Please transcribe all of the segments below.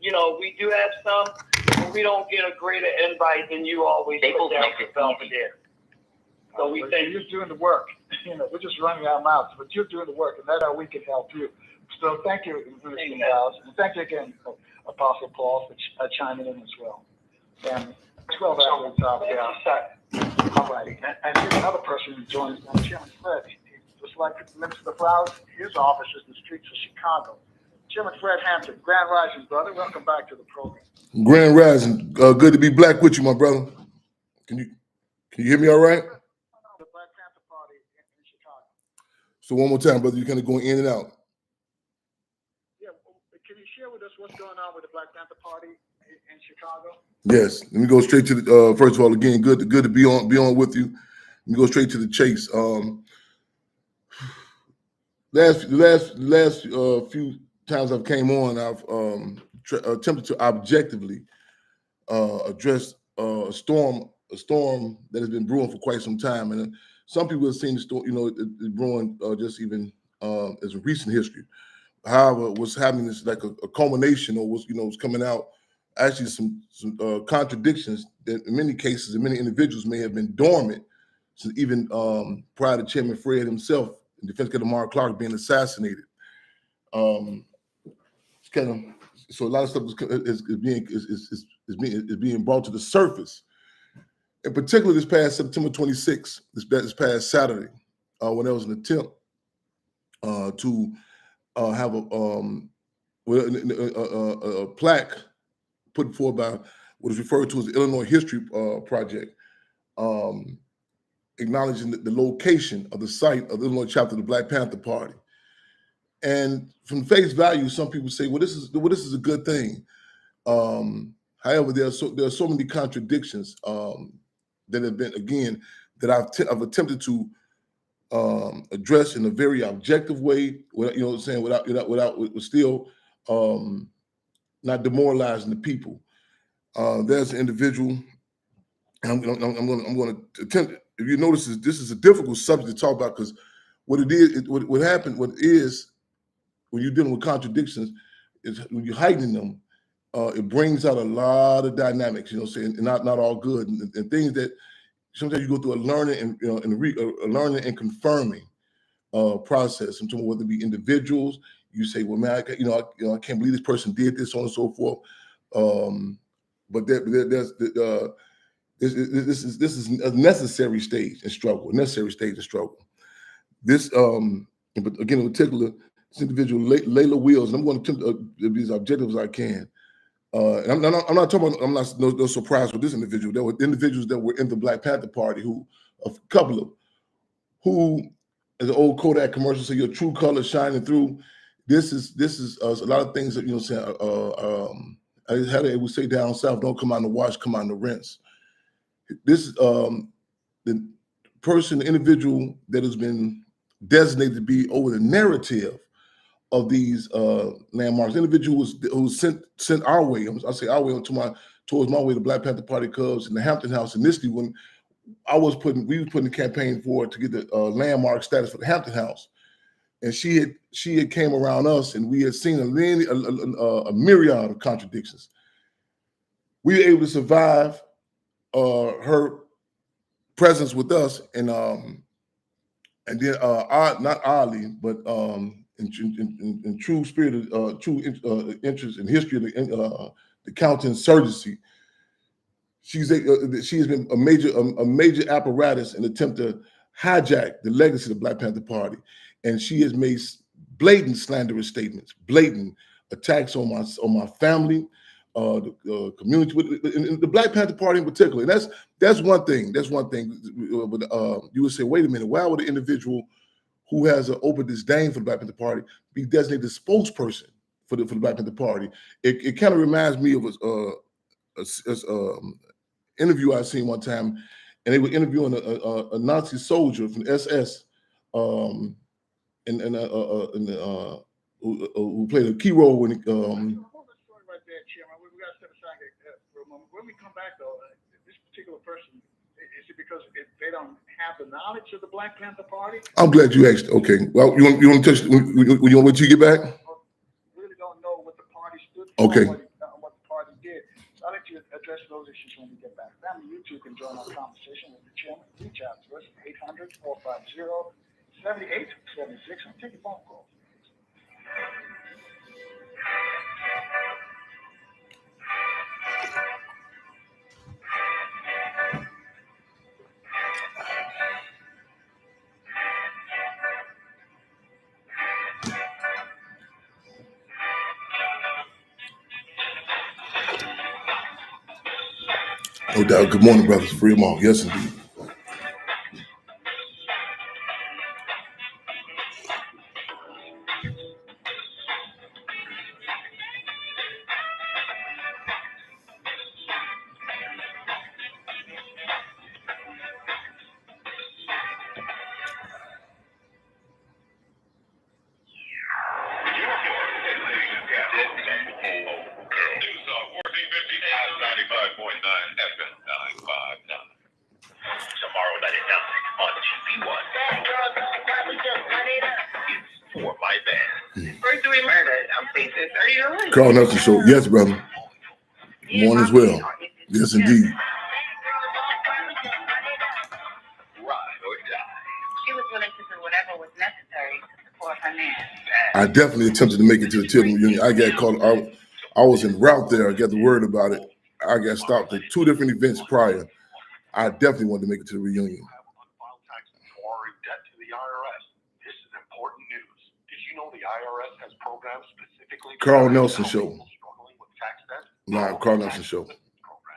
we do have some, but we don't get a greater invite than you always put down for Belvedere. So we think you're doing the work. We're just running our mouths, but you're doing the work, and that's how we can help you. So thank you, Mr. Miles, and thank you again, Apostle Paul, for chiming in as well. And 12 hours out there. All righty. And here's another person who joins us, Chairman Fred. Just like Minister Flowers, his office is the streets of Chicago. Chairman Fred Hampton, Grand Rising, brother. Welcome back to the program. Grand Rising. Good to be black with you, my brother. Can you hear me all right? The Black Panther Party in Chicago. So one more time, brother, you're kind of going in and out. Yeah, can you share with us what's going on with the Black Panther Party in Chicago? Yes. Let me go straight to the. First of all, again, good to be on with you. Let me go straight to the chase. Last few times I've came on, I've attempted to objectively address a storm that has been brewing for quite some time, and some people have seen the storm, it brewing just even as a recent history. However, what's happening is like a culmination, or was coming out. Actually, some contradictions that in many cases, and many individuals may have been dormant since even prior to Chairman Fred himself, and Defense Secretary Mark Clark being assassinated. So a lot of stuff is being brought to the surface. In particular, this past September 26th, this past Saturday, when there was an attempt to have a plaque put forward by what is referred to as the Illinois History Project, acknowledging the location of the site of the Illinois chapter of the Black Panther Party. And from face value, some people say, well, this is a good thing. However, there are so many contradictions that have been, again, that I've attempted to address in a very objective way, without still not demoralizing the people. There's an individual. I'm going to attempt. If you notice, this is a difficult subject to talk about, because what is when you're dealing with contradictions is when you're heightening them, it brings out a lot of dynamics. And not all good, and things that sometimes you go through a learning and a learning and confirming process. Sometimes whether it be individuals, you say, well, man, I can't believe this person did this, so on and so forth. But this is a necessary stage in struggle. This, but again, in particular, this individual, Layla Wills, and I'm going to attempt to be as objective as I can. And I'm not talking about, I'm not no surprise with this individual. There were individuals that were in the Black Panther Party a couple of, as an old Kodak commercial say, your true colors shining through. This is a lot of things that, how they would say down south, don't come out in the wash, come out in the rinse. This is the individual that has been designated to be over the narrative of these landmarks. Individual who was sent our way. I say our way towards my way, the Black Panther Party Cubs in the Hampton House initially, when we was putting the campaign forward to get the landmark status for the Hampton House, and she had came around us, and we had seen a myriad of contradictions. We were able to survive her presence with us, and then not oddly, but in true spirit of true interest in history of the counterinsurgency, she has been a major apparatus in attempt to hijack the legacy of the Black Panther Party, and she has made blatant slanderous statements, blatant attacks on my family, the community, in the Black Panther Party in particular. And that's one thing. But you would say, wait a minute, why would an individual who has an open disdain for the Black Panther Party be designated spokesperson for the Black Panther Party? It kind of reminds me of a interview I seen one time, and they were interviewing a Nazi soldier from the SS, who played a key role when when we come back, though, this particular person, is it because they don't have the knowledge of the Black Panther Party? I'm glad you asked. Okay. Well, you want to touch? You want to wait till you get back? Really don't know what the party stood for. Okay. address those issues when we get back. Family, you too can join our conversation with the chairman. Reach out to us at 800-450-7876 and take a phone call. No doubt. Good morning, brothers. Free them all. Yes, indeed. Tomorrow night at 9 on TV1. It's For My Man. First degree murder. I'm facing 30 to life. Carl Nelson Show. Yes, brother. Good morning as well. Yes, indeed. Ride or die. She was willing to do whatever was necessary to support her man. I definitely attempted to make it to the Tilden reunion. I got called. I was en route there. I got the word about it. I got stopped at 2 different events prior. I definitely wanted to make it to the reunion. Unfiled taxes or debt to the IRS. This is important news. Did you know the IRS has programs specifically? Carl Nelson Show. Struggling with tax debt? Live Carl Nelson Show.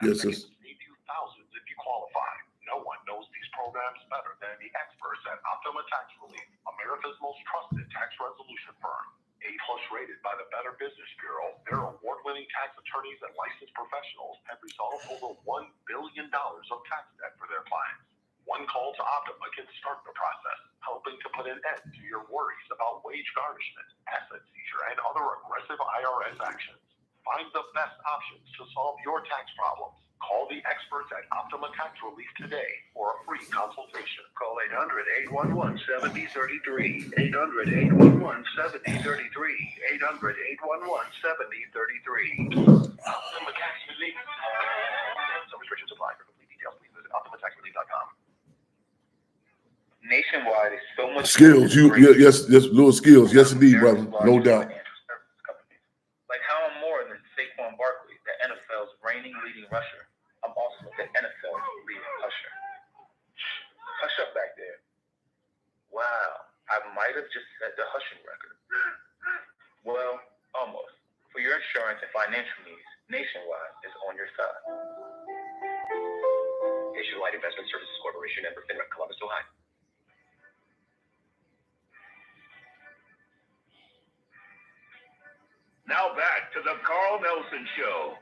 Yes, That yes. can save you thousands if you qualify. No one knows these programs better than the experts at Optima Tax Relief, America's most trusted tax resolution firm. A+ rated by the Better Business Bureau, their award-winning tax attorneys and licensed professionals have resolved over $1 billion of tax debt for their clients. One call to Optima can start the process, helping to put an end to your worries about wage garnishment, asset seizure, and other aggressive IRS actions. Find the best options to solve your tax problems. Call the experts at Optima Tax Relief today for a free consultation. Call 800-811-7033. 800-811-7033. 800-811-7033. Optima Tax Relief. Some restrictions apply. For complete details, please visit OptimaTaxRelief.com. Nationwide is so much Skills. Yes, little skills. Yes, indeed, brother. No doubt. Like how I'm more than Saquon Barkley, the NFL's reigning leading rusher. I'm also the NFL's leading usher. Hush up back there. Wow, I might have just set the hushing record. Well, almost. For your insurance and financial needs, Nationwide is on your side. Nationwide Investment Services Corporation, member FINRA, Columbus, Ohio. Now back to the Carl Nelson Show.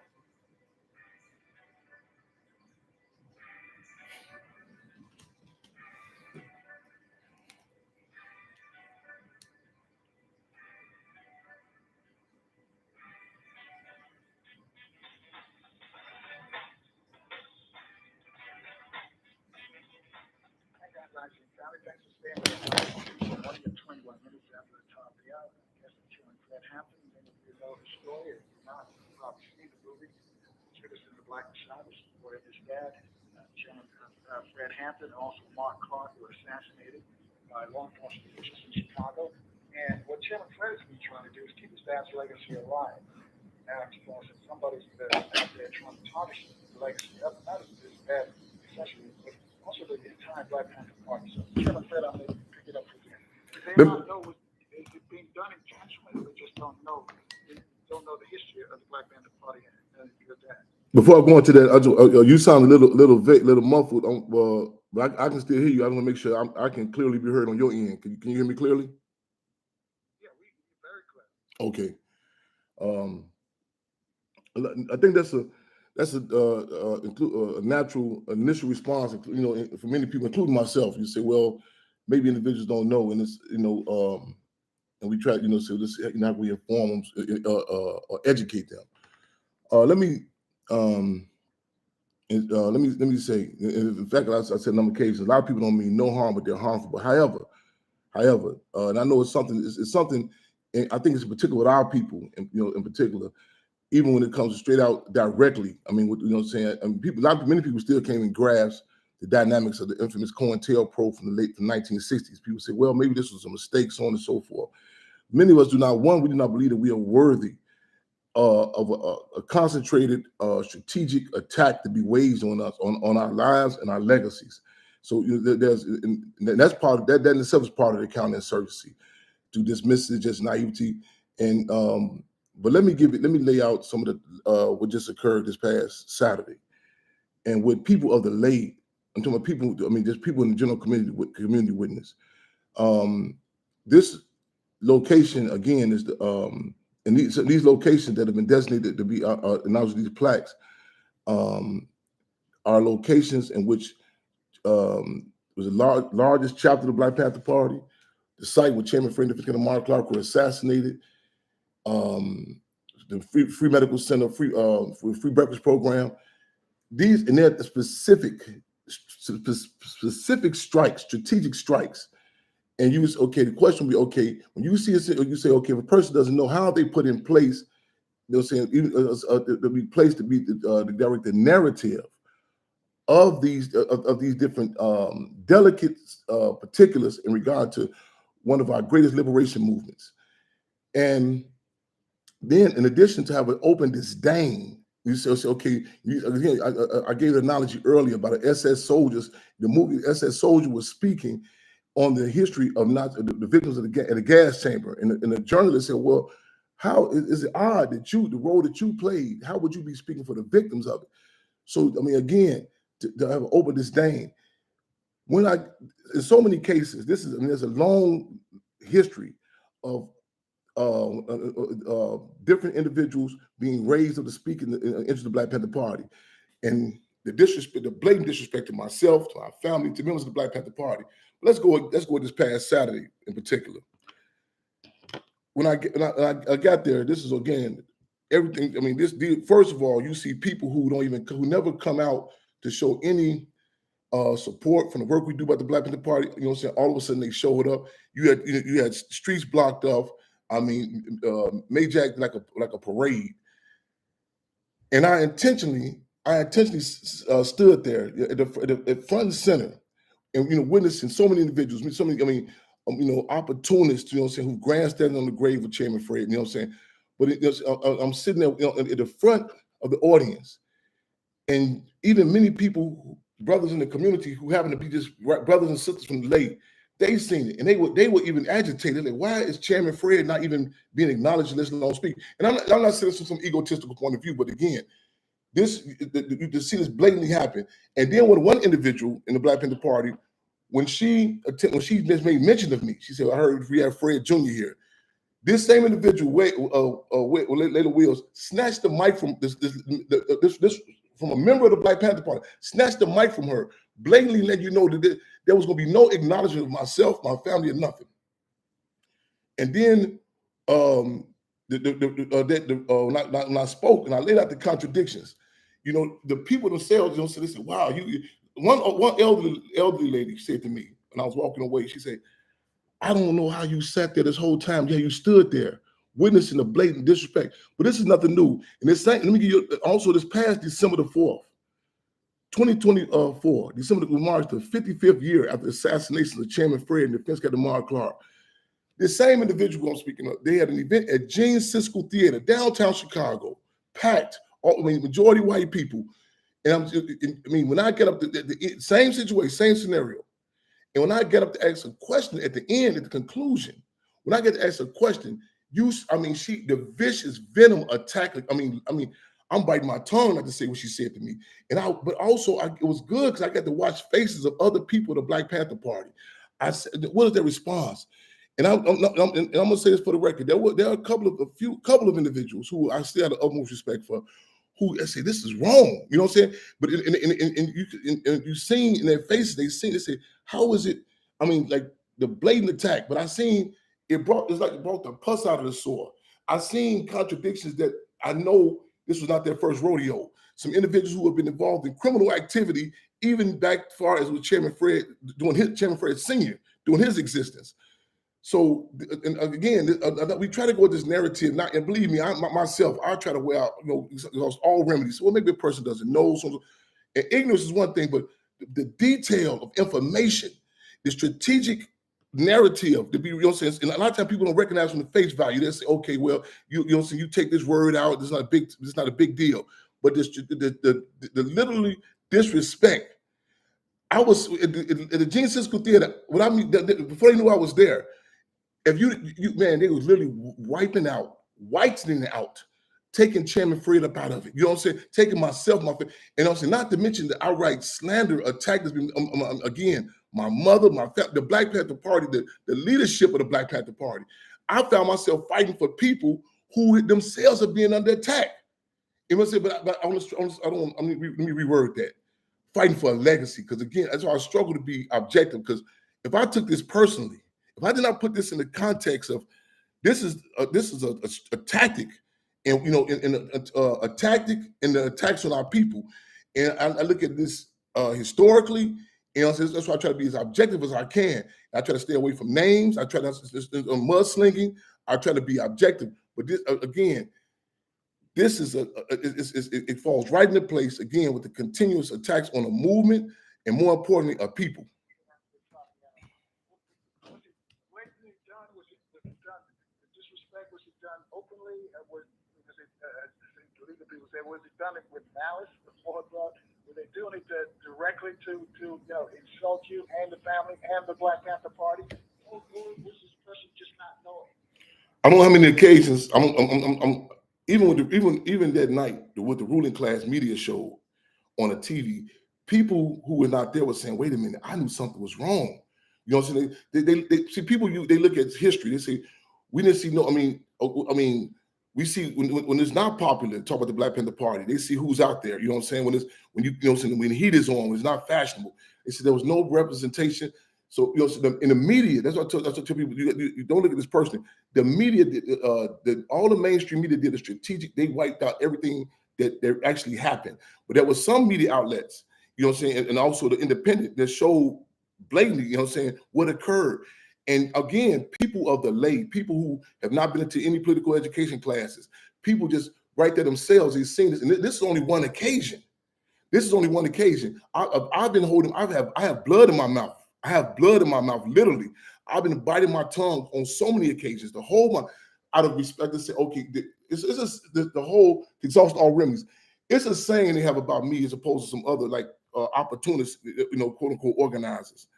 Thanks for staying with us. 21 minutes after the top of the hour. Guess the chairman Fred Hampton. Many of you know the story. If you're not, you've probably seen the movie. Citizen of the Black Messiah, where his dad, Chairman Fred Hampton, and also Mark Clark, were assassinated by law enforcement officials in Chicago. And what Chairman Fred has been trying to do is keep his dad's legacy alive. Now, because somebody's out there trying to tarnish the legacy of not of his dad, essentially, but also the entire Black Panther Party. So, Chairman Fred, I'm going to pick it up with you. They don't know what is being done intentionally. They just don't know. They don't know the history of the Black Panther Party and your dad. Before I go into that, you sound a little vague, little muffled. But I can still hear you. I want to make sure I can clearly be heard on your end. Can you hear me clearly? Yeah, we very clear. Okay. I think that's a natural initial response. For many people, including myself, you say, well, maybe individuals don't know, and it's and we try, so this, how we inform them or educate them. Let me say, in fact, I said a number of cases, a lot of people don't mean no harm, but they're harmful. But however, and I know it's something, and I think it's particular with our people, in particular, even when it comes to straight out directly. I mean, you know what I'm saying? I mean, many people still can't even grasp the dynamics of the infamous COINTELPRO from the 1960s. People say, well, maybe this was a mistake, so on and so forth. Many of us we do not believe that we are worthy of a concentrated strategic attack to be waged on us, on our lives and our legacies. So and that's part of that in itself is part of the counterinsurgency, to dismiss it just naivety. And but let me lay out some of the what just occurred this past Saturday. And with people of the late, I'm talking about people, I mean, just people in the general community witness. This location again is the and these locations that have been designated to be announced with these plaques are locations in which was the largest chapter of the Black Panther Party, the site where Chairman Fred and Mark Clark were assassinated, the free medical center, free breakfast program. These and they're specific strikes, strategic strikes. And you was okay. The question will be okay when you see you say okay. If a person doesn't know how they put in place, they'll say they'll be placed to be the direct the narrative of these different delicate particulars in regard to one of our greatest liberation movements. And then, in addition to have an open disdain, you say okay. Again, I gave the analogy earlier about the SS soldiers. The movie SS Soldier was speaking on the history of the victims of the gas chamber, and the journalist said, "Well, how is it odd that the role that you played? How would you be speaking for the victims of it?" So, I mean, again, to have open disdain. In so many cases, there's a long history of different individuals being raised up to speak in the interest of the Black Panther Party, and the blatant disrespect to myself, to our family, to members of the Black Panther Party. Let's go this past Saturday in particular. When I got there, this is again everything. I mean, first of all, you see people who never come out to show any support from the work we do about the Black Panther Party. You know what I'm saying? All of a sudden they showed up. You had streets blocked off. I mean, Majack like a parade. And I intentionally stood there at front and center, and witnessing so many individuals, opportunists, you know what I'm saying, who grandstanding on the grave of Chairman Fred, you know what I'm saying. But I'm sitting there, at the front of the audience, and even many people, brothers in the community who happen to be just brothers and sisters from the late, they seen it, and they were even agitated. Like, why is Chairman Fred not even being acknowledged and listened on speak? And I'm not saying this from some egotistical point of view, but again, you see this blatantly happen. And then with one individual in the Black Panther Party, when she just made mention of me, she said, "I heard we have Fred Jr. here." This same individual, Layla Wills, snatched the mic from this from a member of the Black Panther Party, snatched the mic from her, blatantly let you know that there was going to be no acknowledgement of myself, my family, or nothing. And then when I spoke and I laid out the contradictions, the people themselves, so they said, "Wow, one elderly lady said to me when I was walking away, she said, I don't know how you sat there this whole time. Yeah, you stood there witnessing the blatant disrespect. But this is nothing new. And let me give you also this past December the 4th, 2024, December marks the 55th year after the assassination of Chairman Fred and Defense Captain Mark Clark. This same individual I'm speaking of, they had an event at Gene Siskel Theater, downtown Chicago, packed, majority white people. And when I get up to the same situation, same scenario, and when I get up to ask a question at the end, at the conclusion, when I get to ask a question, the vicious venom attack. I'm biting my tongue not to say what she said to me. But also it was good because I got to watch faces of other people of the Black Panther Party. I said, what is their response? And I'm gonna say this for the record. There are a couple of individuals who I still have the utmost respect for, who I say this is wrong. You know what I'm saying? But you seen in their faces, they say, how is it? Like the blatant attack. But I seen it brought the pus out of the sore. I seen contradictions that I know this was not their first rodeo. Some individuals who have been involved in criminal activity, even back far as with Chairman Fred, Chairman Fred Sr., during his existence. So, and again, we try to go with this narrative, and believe me, myself, I try to wear out, all remedies. Well, maybe a person doesn't know. And ignorance is one thing, but the detail of information, the strategic narrative, to be real sense, and a lot of times people don't recognize from the face value. They say, okay, well, you take this word out, it's not a big deal. But the literally disrespect. I was at the Gene School Theater, before they knew I was there. If man, they was literally whitening out, taking Chairman Fred up out of it. You know what I'm saying? Taking myself, and I'm saying, not to mention the outright slander attack that's been, again, my mother, the Black Panther Party, the leadership of the Black Panther Party. I found myself fighting for people who themselves are being under attack. You know what I'm saying? But let me reword that. Fighting for a legacy, because again, that's why I struggle to be objective. Because if I took this personally, if I did not put this in the context of this is a tactic, and a tactic in the attacks on our people, and I look at this historically, that's why I try to be as objective as I can. I try to stay away from names. I try to mudslinging. I try to be objective. But this again, this is it falls right into place again with the continuous attacks on a movement, and more importantly, a people. Was it done openly? Was it done with malice, before God? Were they doing it directly to insult you and the family and the Black Panther Party? Or was this person just not knowing? I don't know how many occasions I'm even that night with the ruling class media show on a TV, people who were not there were saying, "Wait a minute, I knew something was wrong." You know what I'm saying? They see people. They look at history. They say, "We didn't see no." I mean, we see when it's not popular. Talk about the Black Panther Party. They see who's out there. You know what I'm saying? When the heat is on, when it's not fashionable. They said there was no representation. So in the media, that's what I tell people. You don't look at this person. The media, all the mainstream media did a strategic. They wiped out everything that actually happened. But there was some media outlets, you know what I'm saying, and also the independent that showed blatantly, you know what I'm saying, what occurred. And again, people of the lay, people who have not been into any political education classes, people just right there themselves, they've seen this. And this is only one occasion. This is only one occasion. I've been holding, I have blood in my mouth. I have blood in my mouth, literally. I've been biting my tongue on so many occasions to hold my, out of respect, to say, okay, it's just the whole exhaust all remedies. It's a saying they have about me as opposed to some other like opportunists, quote unquote organizers.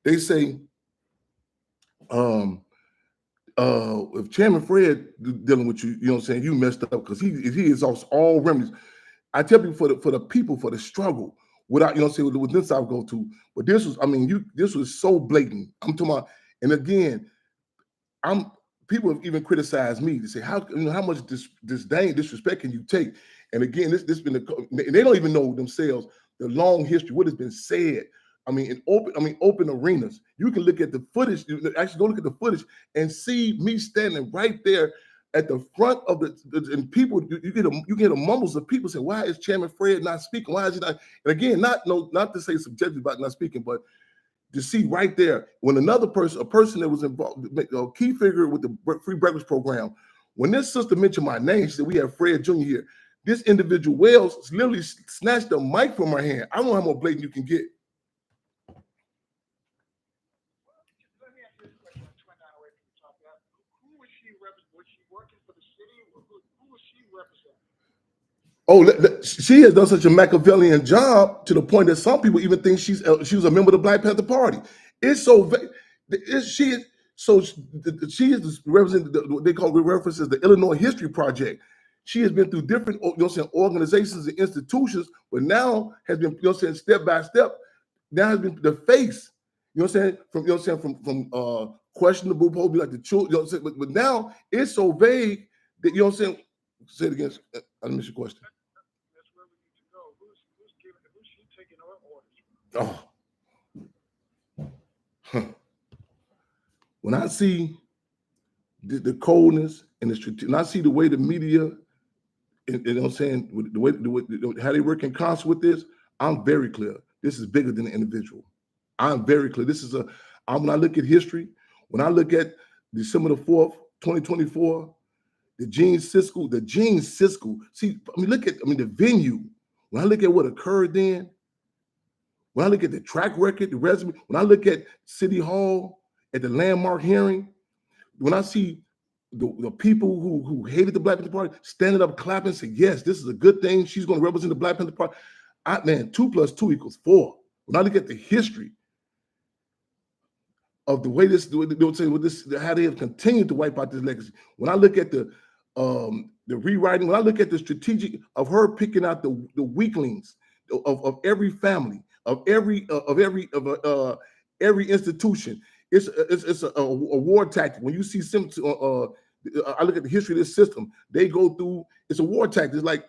They say, if Chairman Fred dealing with you, you know what I'm saying, you messed up because he exhausts all remedies. I tell people for the people, for the struggle, without, you know what I'm saying, with this I'll go to. But this was, this was so blatant. I'm talking about, and again, people have even criticized me to say, how much disdain, disrespect can you take? And again, this been they don't even know themselves the long history, what has been said. In open arenas. You can look at the footage, actually go look at the footage and see me standing right there at the front of and people, you get a mumbles of people say, why is Chairman Fred not speaking? Why is he not? And again, not to say subjective about not speaking, but to see right there when a person that was involved, a key figure with the free breakfast program, when this sister mentioned my name, she said, we have Fred Jr. here. This individual Wells literally snatched the mic from her hand. I don't know how more blatant you can get. Oh, she has done such a Machiavellian job to the point that some people even think she was a member of the Black Panther Party. It's so she is representing what they call references the Illinois History Project. She has been through different organizations and institutions, but now has been step by step. Now has been the face. From questionable, probably like the children. But now it's so vague that Say it again. I missed your question. That's where we need to go. Who's she taking her orders? When I see the coldness and and I see the way the media, the way how they work in concert with this, I'm very clear. This is bigger than an individual. I'm very clear. When I look at history, when I look at December the 4th, 2024, the Gene Siskel. See, I mean, the venue. When I look at what occurred then, when I look at the track record, the resume, when I look at City Hall, at the landmark hearing, when I see the people who hated the Black Panther Party standing up, clapping, saying, yes, this is a good thing. She's going to represent the Black Panther Party. 2 + 2 = 4. When I look at the history of the way how they have continued to wipe out this legacy. When I look at the rewriting, when I look at the strategic of her picking out the weaklings of every family, of every institution, it's a war tactic. When you see I look at the history of this system, they go through. It's a war tactic. It's like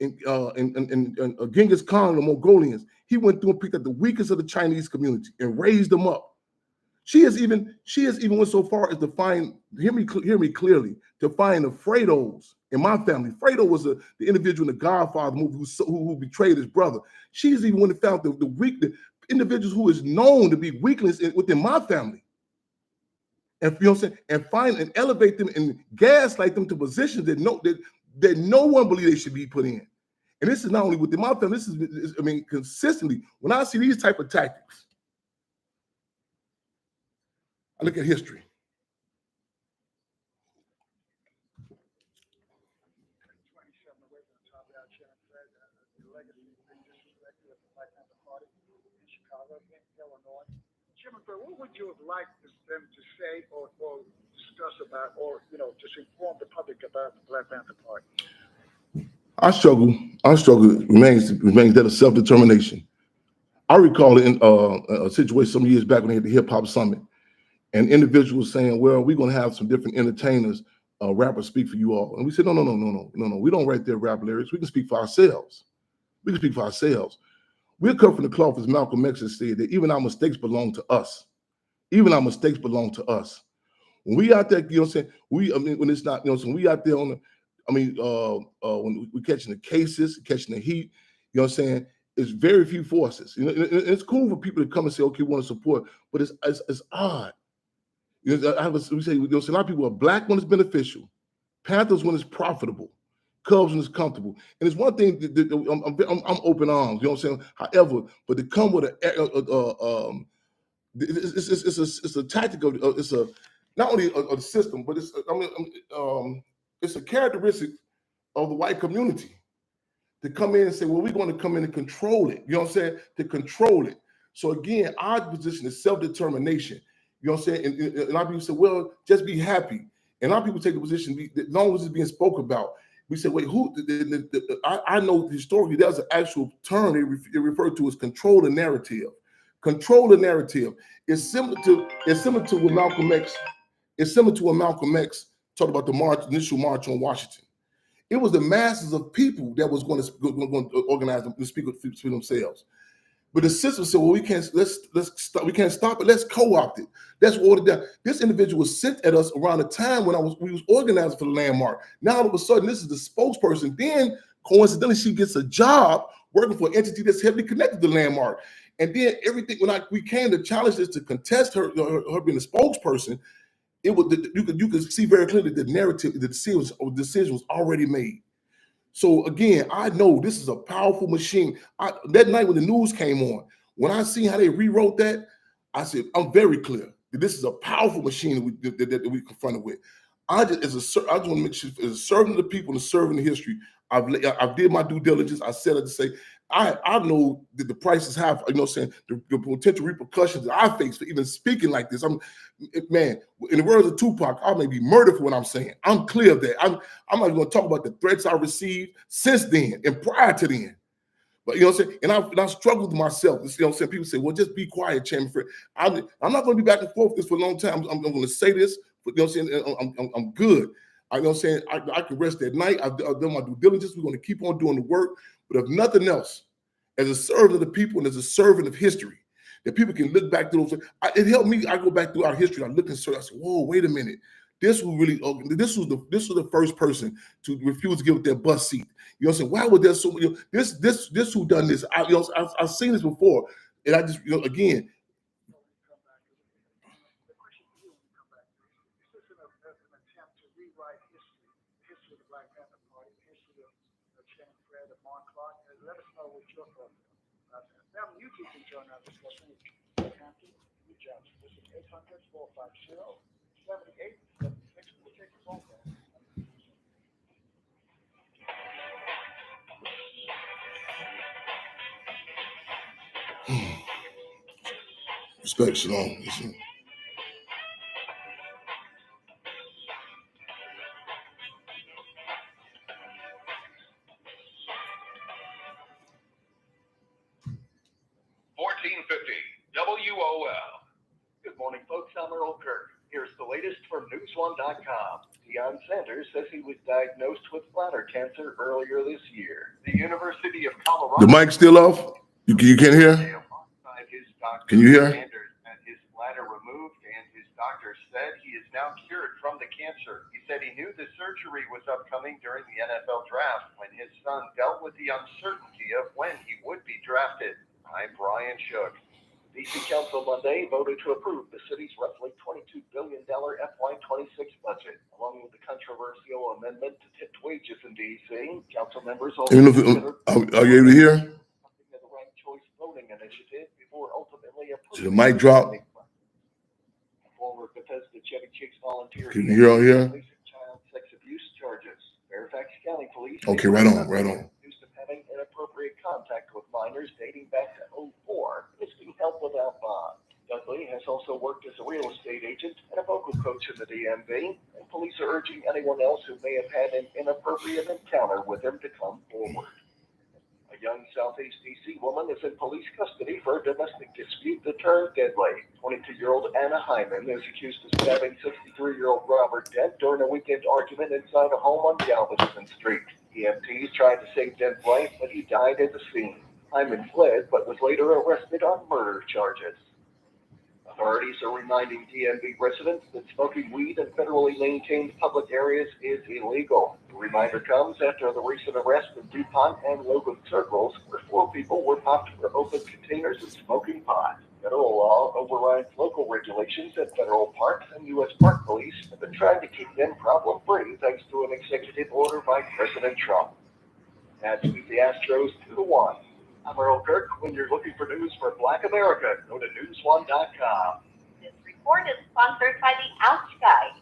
in Genghis Khan, the Mongolians. He went through and picked up the weakest of the Chinese community and raised them up. She has even went so far as to find, hear me clearly, to find the Fredos in my family. Fredo was the individual in the Godfather movie who betrayed his brother. She's even went and found the individuals who is known to be weaklings within my family. And you know what I'm saying? And find and elevate them and gaslight them to positions that no one believes they should be put in. And this is not only within my family, this is consistently. When I see these type of tactics, I look at history. Chairman, what would you have liked them to say or discuss about, or just inform the public about the Black Panther Party? Our struggle remains that of self-determination. I recall in a situation some years back when they had the hip hop summit, and individuals saying, "Well, we're going to have some different entertainers, rappers speak for you all." And we said, "No. We don't write their rap lyrics. We can speak for ourselves. We're cut from the cloth, as Malcolm X has said, that even our mistakes belong to us. When we out there, you know what I'm saying? When it's not, when we out there when we're catching the cases, catching the heat, you know what I'm saying? It's very few forces. It's cool for people to come and say, okay, we want to support, but it's odd. We say, a lot of people are black when it's beneficial, Panthers when it's profitable, Cubs when it's comfortable. And it's one thing that I'm open arms, you know what I'm saying? However, but to come with it's a tactic of it's a not only a system, but it's a characteristic of the white community to come in and say, well, we're going to come in and control it. You know what I'm saying? To control it. So again, our position is self-determination. You know what I'm saying? And a lot of people say, well, just be happy. And a lot of people take the position, as long as it's being spoken about, we say, wait, who? I know historically there's an actual term they refer to as control the narrative. Control the narrative. It's similar to what Malcolm X. It's similar to what Malcolm X talked about the initial march on Washington. It was the masses of people that was going to organize them to speak for themselves. But the system said, well, we can't stop it. Let's co-opt it. Let's order that. This individual was sent at us around the time when we was organizing for the landmark. Now all of a sudden, this is the spokesperson. Then coincidentally, she gets a job working for an entity that's heavily connected to the landmark. And then everything, we came to challenge this to contest her being a spokesperson, you could see very clearly the narrative, the decision was already made. So again, I know this is a powerful machine. That night when the news came on, when I see how they rewrote that, I said, I'm very clear that this is a powerful machine that we confronted with. I just want to make sure, as a servant of the people and serving the history, I've did my due diligence. I said it to say, I know that the price is high, you know what I'm saying, the potential repercussions that I face for even speaking like this. Man, in the words of Tupac, I may be murdered for what I'm saying. I'm clear of that. I'm not going to talk about the threats I received since then and prior to then. But you know what I'm saying? And I struggled with myself. You know what I'm saying? People say, well, just be quiet, Chairman Fred. I'm not going to be back and forth with this for a long time. I'm going to say this, but you know what I'm saying? I'm good. You know what I'm saying? I can rest at night. I've done my due diligence. We're going to keep on doing the work. But if nothing else, as a servant of the people and as a servant of history, that people can look back through those. It helped me. I go back through our history. I look and search. I say, whoa, wait a minute. This was the first person to refuse to give up their bus seat. You know what I'm saying? Why would there so many? This who done this? I've seen this before, and I just again. let us know what your thoughts are. Now, you two can join our discussion with Panther. Reach out. This is 800-450-7876. We'll take a phone call. Respect, Shalom. Listen. 1450 WOL. Good morning, folks. I'm Earl Kirk. Here's the latest from NewsOne.com. Deion Sanders says he was diagnosed with bladder cancer earlier this year. The University of Colorado. The mic's still off? You can't hear? Can you hear? Sanders had his bladder removed, and his doctor said he is now cured from the cancer. He said he knew the surgery was upcoming during the NFL draft when his son dealt with the uncertainty of when he would be drafted. I'm Brian Shook. DC Council Monday voted to approve the city's roughly $22 billion FY26 budget, along with the controversial amendment to tipped wages in DC. Council members also considered are you able to hear? the ranked choice voting initiative before ultimately Did approving the mic drop? Forward Bethesda Chevy Chase volunteer. Can you hear all here? Child sex abuse charges. Fairfax County Police. Okay, right on. Accused of having inappropriate contact with minors dating back to 2004, listing help without bond. Dudley has also worked as a real estate agent and a vocal coach in the DMV, and police are urging anyone else who may have had an inappropriate encounter with him to come forward. A young Southeast DC woman is in police custody for a domestic dispute that turned deadly. 22-year-old Anna Hyman is accused of stabbing 63-year-old Robert Dent during a weekend argument inside a home on Galveston Street. EMTs tried to save Dent's life, but he died at the scene. Hyman fled, but was later arrested on murder charges. Authorities are reminding DMV residents that smoking weed in federally maintained public areas is illegal. The reminder comes after the recent arrest in DuPont and Logan circles, where 4 people were popped for open containers of smoking pot. Federal law overrides local regulations at federal parks, and U.S. Park Police have been trying to keep them problem-free thanks to an executive order by President Trump. That's the Astros 2-1. I'm Earl Kirk. When you're looking for news for Black America, go to NewsOne.com. This report is sponsored by the Ouch Guy,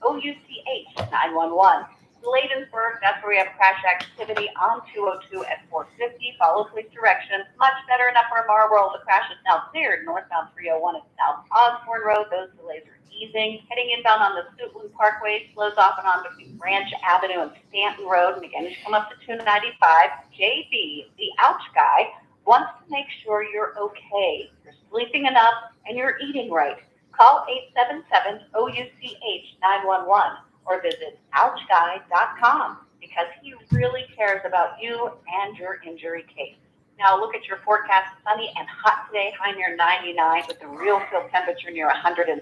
877-OUCH-911. Bladensburg, that's where we have crash activity on 202 at 450. Follow police directions. Much better in Upper Marlboro. The crash is now cleared. Northbound 301 at South Osborne Road. Those delays are easing. Heading inbound on the Suitland Parkway slows off and on between Branch Avenue and Stanton Road. And again, as you come up to 295, JB, the Ouch Guy, wants to make sure you're okay. You're sleeping enough and you're eating right. Call 877-OUCH-911. or visit ouchguy.com because he really cares about you and your injury case. Now look at your forecast. Sunny and hot today, high near 99 with the real field temperature near 105,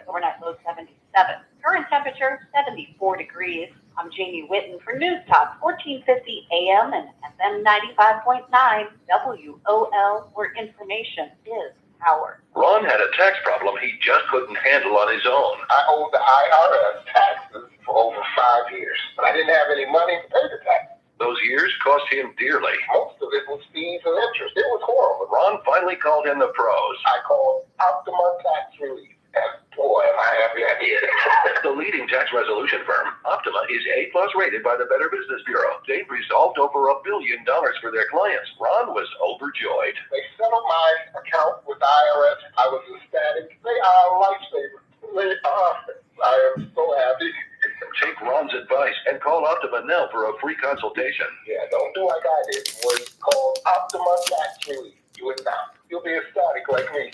overnight low 77. Current temperature 74 degrees. I'm Jamie Whitten for News Talk 1450 AM and FM 95.9 WOL, where information is power. Ron had a tax problem he just couldn't handle on his own. I owed the IRS taxes for over 5 years, but I didn't have any money to pay the taxes. Those years cost him dearly. Most of it was fees and interest. It was horrible. Ron finally called in the pros. I called Optima Tax Relief, and boy, am I happy I did. The leading tax resolution firm, Optima, is A+ rated by the Better Business Bureau. They've resolved over $1 billion for their clients. Ron was overjoyed. They settled my account with the IRS. I was ecstatic. They are a lifesaver. They are. I am so happy. Take Ron's advice and call Optima now for a free consultation. Yeah, don't do like I did. Was called Optima Tax Relief. Do it now. You'll be ecstatic like me.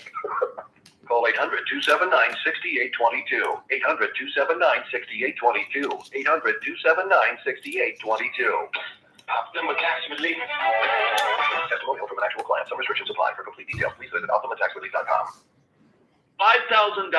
Call 800-279-6822. 800-279-6822. 800-279-6822. Optima Tax Relief. Testimonial from an actual client. Some restrictions apply. For complete details, please visit OptimaTaxRelief.com. $5,000.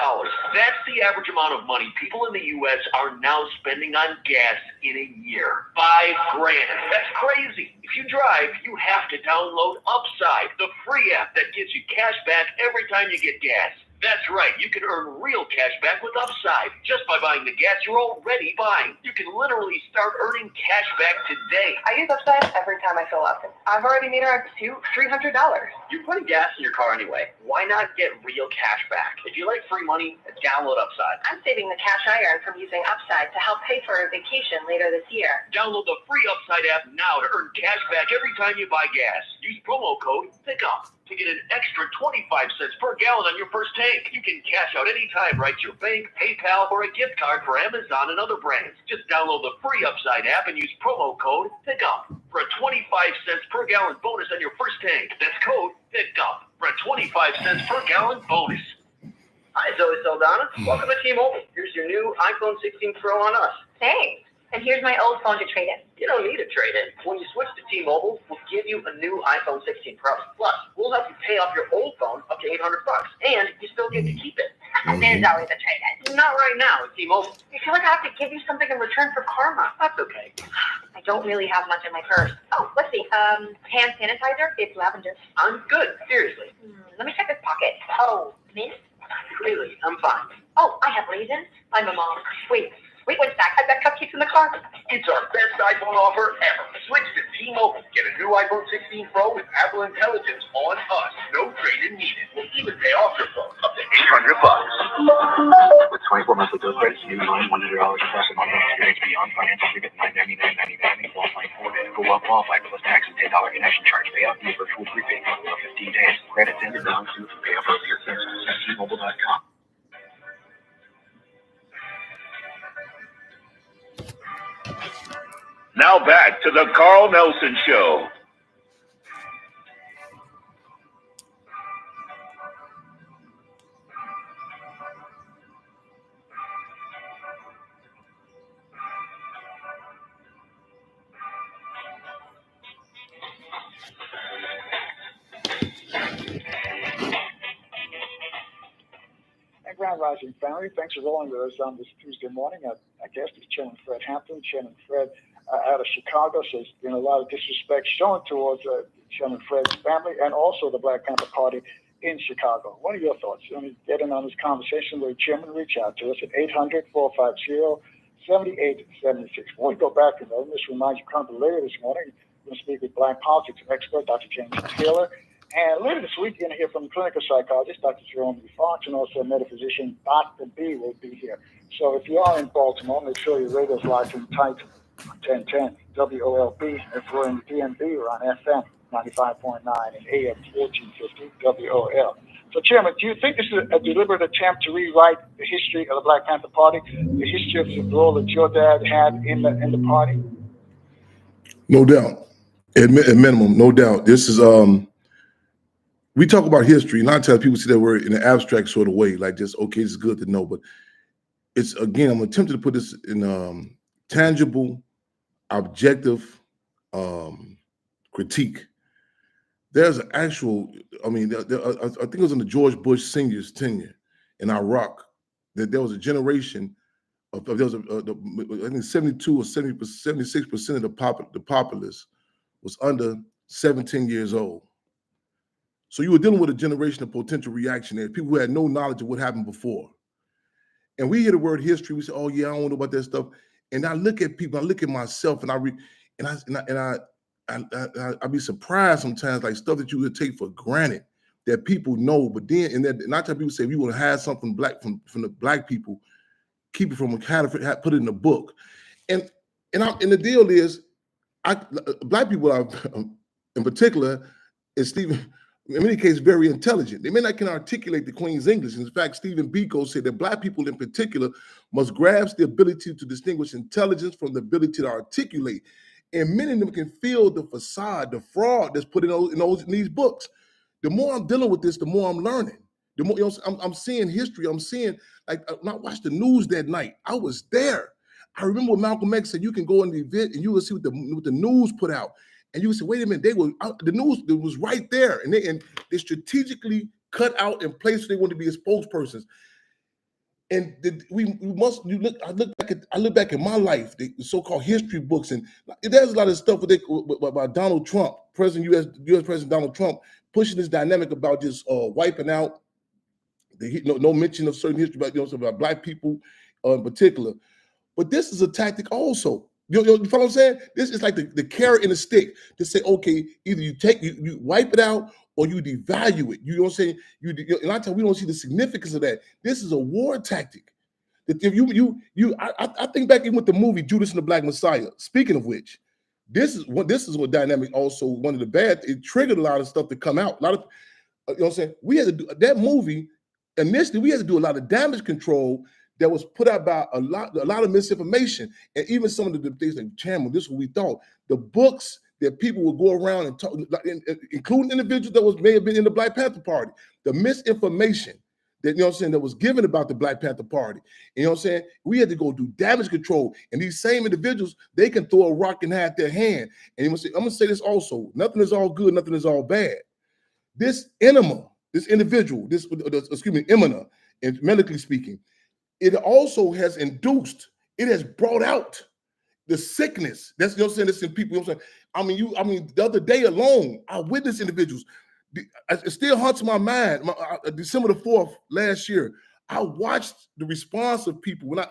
That's the average amount of money people in the U.S. are now spending on gas in a year. $5,000. That's crazy. If you drive, you have to download Upside, the free app that gives you cash back every time you get gas. That's right. You can earn real cash back with upside just by buying the gas you're already buying. You can literally start earning cash back today. I use upside every time I fill up. I've already made around $300. You're putting gas in your car anyway. Why not get real cash back? If you like free money, download Upside. I'm saving the cash I earn from using Upside to help pay for a vacation later this year. Download the free Upside app now to earn cash back every time you buy gas. Use promo code PICKUP to get an extra 25 cents per gallon on your first tank. You can cash out anytime right to your bank, PayPal, or a gift card for Amazon and other brands. Just download the free Upside app and use promo code PICKUP for a 25 cents per gallon bonus on your first tank. That's code PICKUP for a 25 cents per gallon bonus. Hi, Zoe Saldana. Welcome to T-Mobile. Here's your new iPhone 16 Pro on us. Thanks. And here's my old phone to trade in. You don't need a trade-in. When you switch to T-Mobile, we'll give you a new iPhone 16 Pro. Plus, we'll help you pay off your old phone up to $800, and you still get to keep it. There's always a trade-in. Not right now at T-Mobile. I feel like I have to give you something in return for karma. That's okay. I don't really have much in my purse. Oh, let's see. Hand sanitizer. It's lavender. I'm good. Seriously. Let me check this pocket. Oh, mint. Really, I'm fine. Oh, I have raisins. I'm a mom. Wait one sec. I've got cupcakes in the car. It's our best iPhone offer ever. Switch to T-Mobile. Get a new iPhone 16 Pro with Apple Intelligence on us. No trade-in needed. We'll even pay off your phone up to $800. With 24 monthly bill credits, new line $100 across the month. Experience beyond financial. You get $999.99 and qualifying for it. Go well qualified plus tax and $10 connection charge. Payout in virtual prepaid for 15 days. Credits in and down to pay off earlier. At T-Mobile.com. Now back to the Carl Nelson Show. And Grand Rising family, thanks for rolling with us on this Tuesday morning. I guess it's Chairman Fred Hampton. Chairman Fred out of Chicago, so there's been a lot of disrespect shown towards Chairman Fred's family and also the Black Panther Party in Chicago. What are your thoughts? Let me get in on this conversation with Chairman. Reach out to us at 800-450-7876. When we go back to that, let me just remind you, currently later this morning, we're going to speak with Black politics expert Dr. James Taylor. And later this week, you're going to hear from clinical psychologist Dr. Jerome B. Fox, and also metaphysician Dr. B will be here. So if you are in Baltimore, make sure your radio's locked and tight on 1010 WOLB. If we're in the DMV, we're on FM 95.9 and AM 1450 WOL. So, Chairman, do you think this is a deliberate attempt to rewrite the history of the Black Panther Party, the history of the role that your dad had in the party? No doubt. At minimum, no doubt. This is we talk about history, and a lot of times people see that word in an abstract sort of way, like just, okay, it's good to know. But it's, again, I'm attempting to put this in tangible, objective critique. There's an actual, I mean, I think it was in the George Bush Sr.'s tenure in Iraq that there was a generation of there was I think 72 or 76% of the populace was under 17 years old. So you were dealing with a generation of potential reactionaries, people who had no knowledge of what happened before. And we hear the word history, we say, "Oh yeah, I don't know about that stuff." And I look at people, I look at myself, and I be surprised sometimes, like stuff that you would take for granted that people know. But then, and I tell people, say, if you want to hide something black from the black people, keep it from a put it in a book. And the deal is, black people are, in particular, is Stephen. In many cases, very intelligent. They may not can articulate the Queen's English. In fact, Stephen Biko said that black people in particular must grasp the ability to distinguish intelligence from the ability to articulate. And many of them can feel the facade, the fraud that's put in these books. The more I'm dealing with this, the more I'm learning. The more, I'm seeing history. I'm seeing, like, when I watched the news that night, I was there. I remember when Malcolm X said, you can go in the event and you will see what the news put out. And you would say, wait a minute, the news was right there. And they strategically cut out and placed where they wanted to be as spokespersons. And I look back at my life, the so-called history books, and there's a lot of stuff about Donald Trump, U.S. President Donald Trump, pushing this dynamic about just wiping out No mention of certain history about black people in particular. But this is a tactic also. You follow what I'm saying? This is like the carrot and the stick to say, okay, either you wipe it out or you devalue it. You know what I'm saying? A lot of times we don't see the significance of that. This is a war tactic. That if I think back even with the movie Judas and the Black Messiah. Speaking of which, this is what dynamic also one of the bad. It triggered a lot of stuff to come out. A lot of you know what I'm saying? We had to do that movie. Initially, we had to do a lot of damage control that was put out by a lot of misinformation, and even some of the things like Chandler. This is what we thought. The books that people would go around and talk, including individuals that may have been in the Black Panther Party. The misinformation that you know what I'm saying that was given about the Black Panther Party. You know what I'm saying? We had to go do damage control, and these same individuals they can throw a rock and hide their hand. And I'm gonna say this also: nothing is all good, nothing is all bad. This enema, this individual, emina, and medically speaking, it also has induced, it has brought out the sickness. That's, you know what I'm saying, that's in people, you know what I'm saying? I mean, the other day alone, I witnessed individuals. It still haunts my mind. December the 4th last year, I watched the response of people when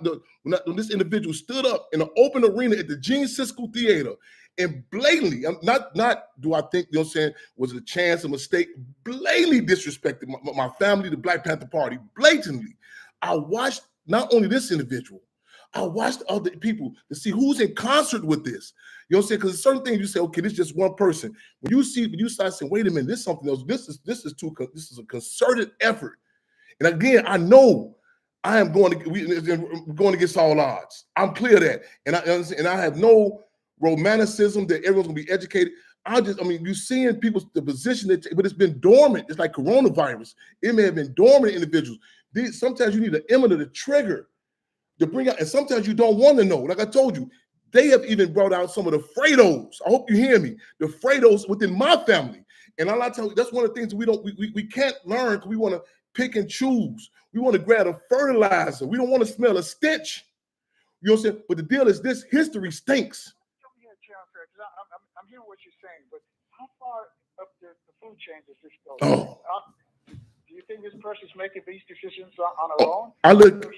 this individual stood up in an open arena at the Gene Siskel Theater and blatantly, not do I think, you know what I'm saying, was it a chance, a mistake, blatantly disrespected my family, the Black Panther Party, blatantly. I watched not only this individual, I watched other people to see who's in concert with this. You know what I'm saying? Because certain things you say, okay, this is just one person. When you start saying, wait a minute, this is something else. This is a concerted effort. And again, I know I am going against all odds. I'm clear of that, and I have no romanticism that everyone's gonna be educated. You're seeing people's the position but it's been dormant. It's like coronavirus. It may have been dormant individuals. Sometimes you need an emulator to trigger to bring out, and sometimes you don't want to know. Like I told you, they have even brought out some of the Fredos. I hope you hear me. The Fredos within my family, and I'm not telling you, that's one of the things we can't learn because we want to pick and choose. We want to grab a fertilizer. We don't want to smell a stench. You know what I'm saying? But the deal is this: history stinks. I'm hearing what you're saying, but how far up the food chain does this go? Oh. Do you think this person's making these decisions on her own? I look.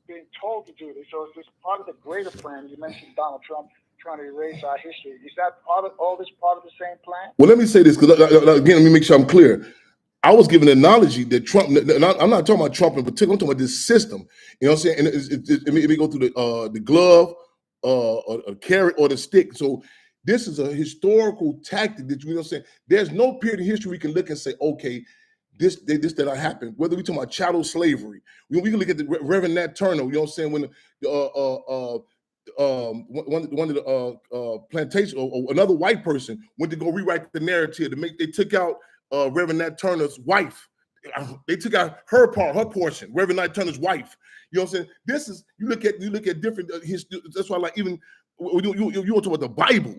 Being told to do this, so is this part of the greater plan? You mentioned Donald Trump trying to erase our history. Is that all this part of the same plan? Well, let me say this, because again, let me make sure I'm clear. I was given an analogy that Trump, I'm not talking about Trump in particular, I'm talking about this system. You know what I'm saying? And it may go through the glove, a carrot, or the stick. So this is a historical tactic that, you know what I'm saying? There's no period in history we can look and say, okay, this that happened. Whether we talking about chattel slavery, we can look at the Reverend Nat Turner. You know what I'm saying? When one of the plantation or another white person went to go rewrite the narrative they took out Reverend Nat Turner's wife. They took out her portion, Reverend Nat Turner's wife. You know what I'm saying? This is you look at different history. That's why, like, even when you want to talk about the Bible.